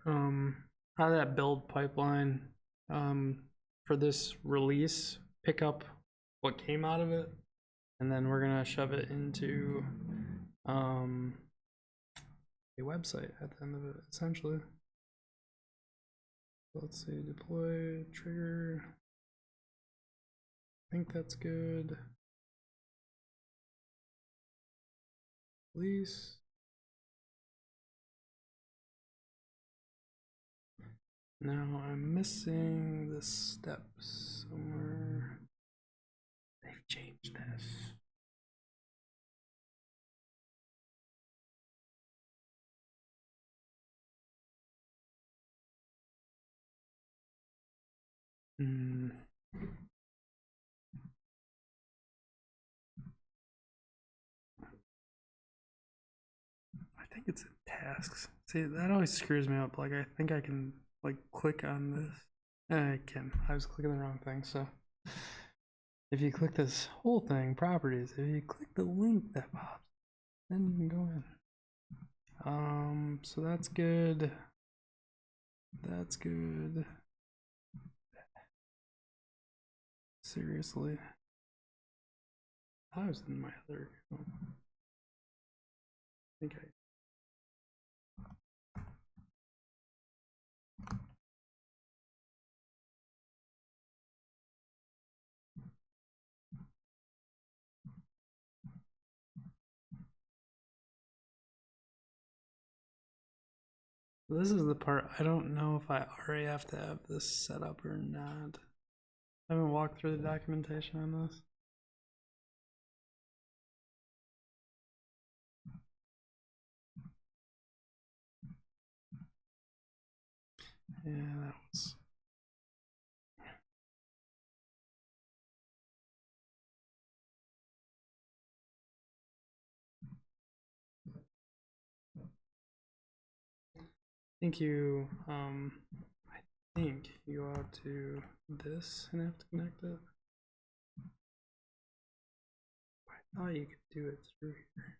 build pipeline for this release, pick up what came out of it, and then we're gonna shove it into a website at the end of it, essentially. Let's see, deploy trigger. I think that's good. Release. Now I'm missing the steps somewhere. They've changed this. I think it's in tasks. See, that always screws me up. Like, I think I can, like, click on this. I can. I was clicking the wrong thing, so. If you click this whole thing, properties, if you click the link that pops, then you can go in. So that's good. That's good. Seriously. I was in my other account. I think this is the part I don't know if I already have to have this set up or not. I haven't walked through the documentation on this. Yeah, that was. I think you go out to this and have to connect it. I thought you could do it through here.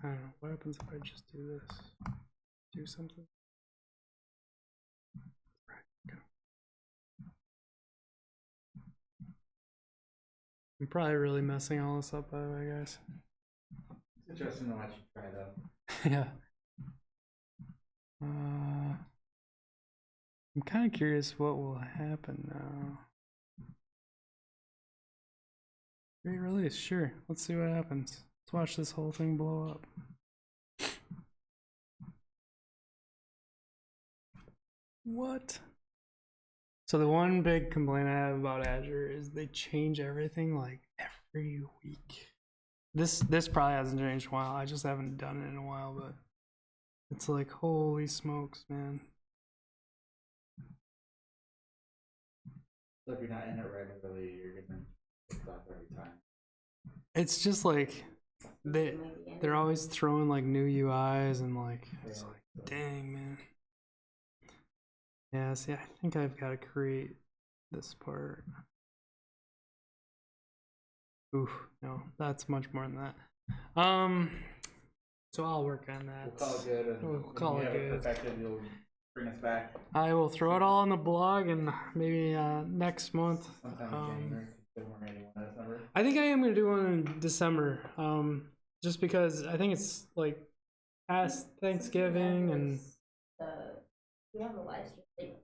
I don't know, what happens if I just do this? Do something? Right, go. I'm probably really messing all this up, by the way, guys. It's interesting to watch you try though. Yeah. I'm kind of curious what will happen now. Re-release, sure. Let's see what happens. Let's watch this whole thing blow up. What? So the one big complaint I have about Azure is they change everything like every week. This probably hasn't changed in a while. I just haven't done it in a while, but it's like, holy smokes, man. So if you're not in it regularly, you're gonna get stuff every time. It's just like they're always throwing like new UIs and like it's like, dang, man. Yeah, see, I think I've got to create this part. Ooh, no, that's much more than that. So I'll work on that. We'll call it good. And We'll call it good. Perfected, you'll bring us back. I will throw it all on the blog and maybe next month. Sometime in January. We're ready one December. I think I am gonna do one in December. Just because I think it's like past Thanksgiving and. We have a live stream. Like,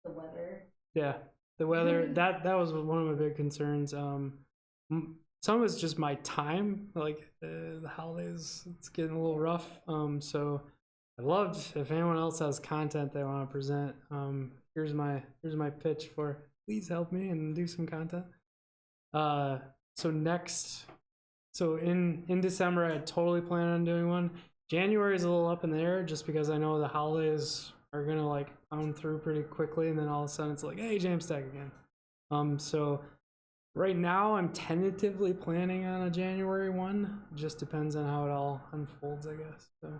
the weather. Yeah, the weather. That was one of my big concerns. Some of it's just my time. Like the holidays, it's getting a little rough. So I'd love if anyone else has content they want to present. Here's my pitch for please help me and do some content. So in December I totally plan on doing one. January is a little up in the air just because I know the holidays are gonna like pound through pretty quickly, and then all of a sudden it's like, hey, Jamstack again. So right now I'm tentatively planning on a January one. Just depends on how it all unfolds, I guess. So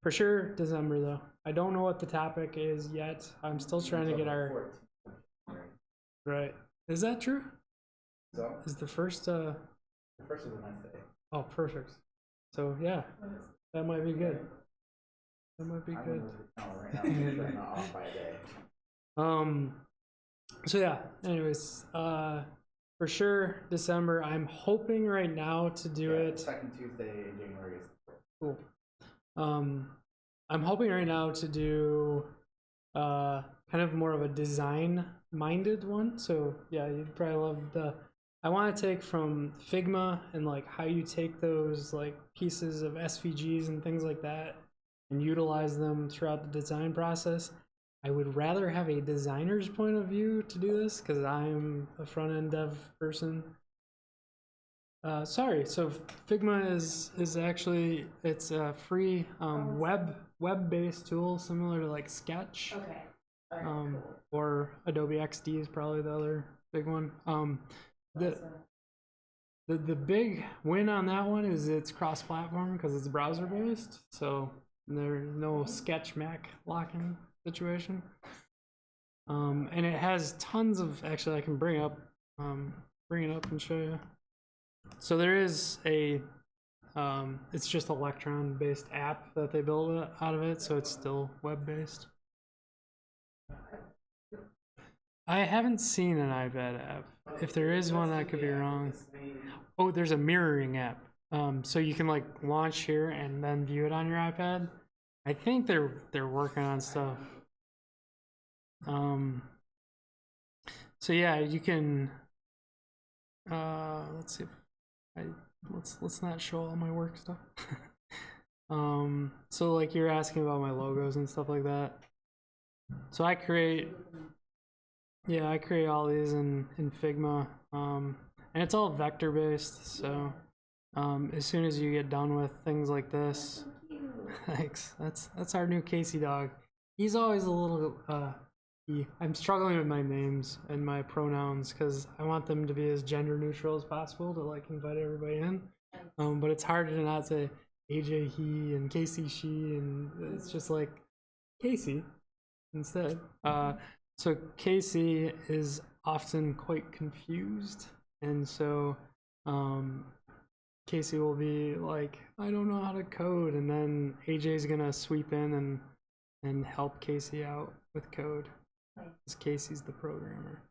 for sure December though. I don't know what the topic is yet. I'm still trying to get our 14th. right. Is that true? So Is the first the first is a Wednesday. Oh, perfect. So yeah, that might be good. That might be good. Right now, I'm not off by a day. So yeah, anyways, for sure December. I'm hoping right now to do it. Second Tuesday in January is Cool. I'm hoping right now to do kind of more of a design minded one. So yeah, you'd probably love the I want to take from Figma and like how you take those like pieces of SVGs and things like that and utilize them throughout the design process. I would rather have a designer's point of view to do this because I'm a front-end dev person. Sorry, so Figma is actually, it's a free web-based tool similar to like Sketch. Okay. All right, cool. Or Adobe XD is probably the other big one. The big win on that one is it's cross-platform because it's browser-based, so there's no Sketch Mac lock-in situation. And it has tons of, actually I can bring it up and show you. So there is a, it's just Electron-based app that they build out of it, so it's still web-based. I haven't seen an iPad app. If there is one, I could be wrong. Oh, there's a mirroring app. So you can like launch here and then view it on your iPad. I think they're working on stuff. So yeah, you can. Let's see. Let's not show all my work stuff. So like you're asking about my logos and stuff like that. So I create all these in Figma, and it's all vector based. So as soon as you get done with things like this, thanks. That's our new Casey dog. He's always a little. I'm struggling with my names and my pronouns because I want them to be as gender neutral as possible to like invite everybody in. But it's hard to not say AJ he and Casey she, and it's just like Casey instead. So Casey is often quite confused, and so Casey will be like, I don't know how to code, and then AJ's gonna sweep in and help Casey out with code, because Casey's the programmer.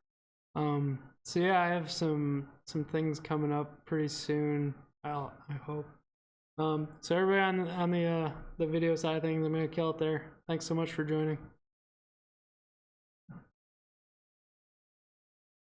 So yeah, I have some things coming up pretty soon. I hope. So everybody on the video side of things, I'm gonna kill it there. Thanks so much for joining.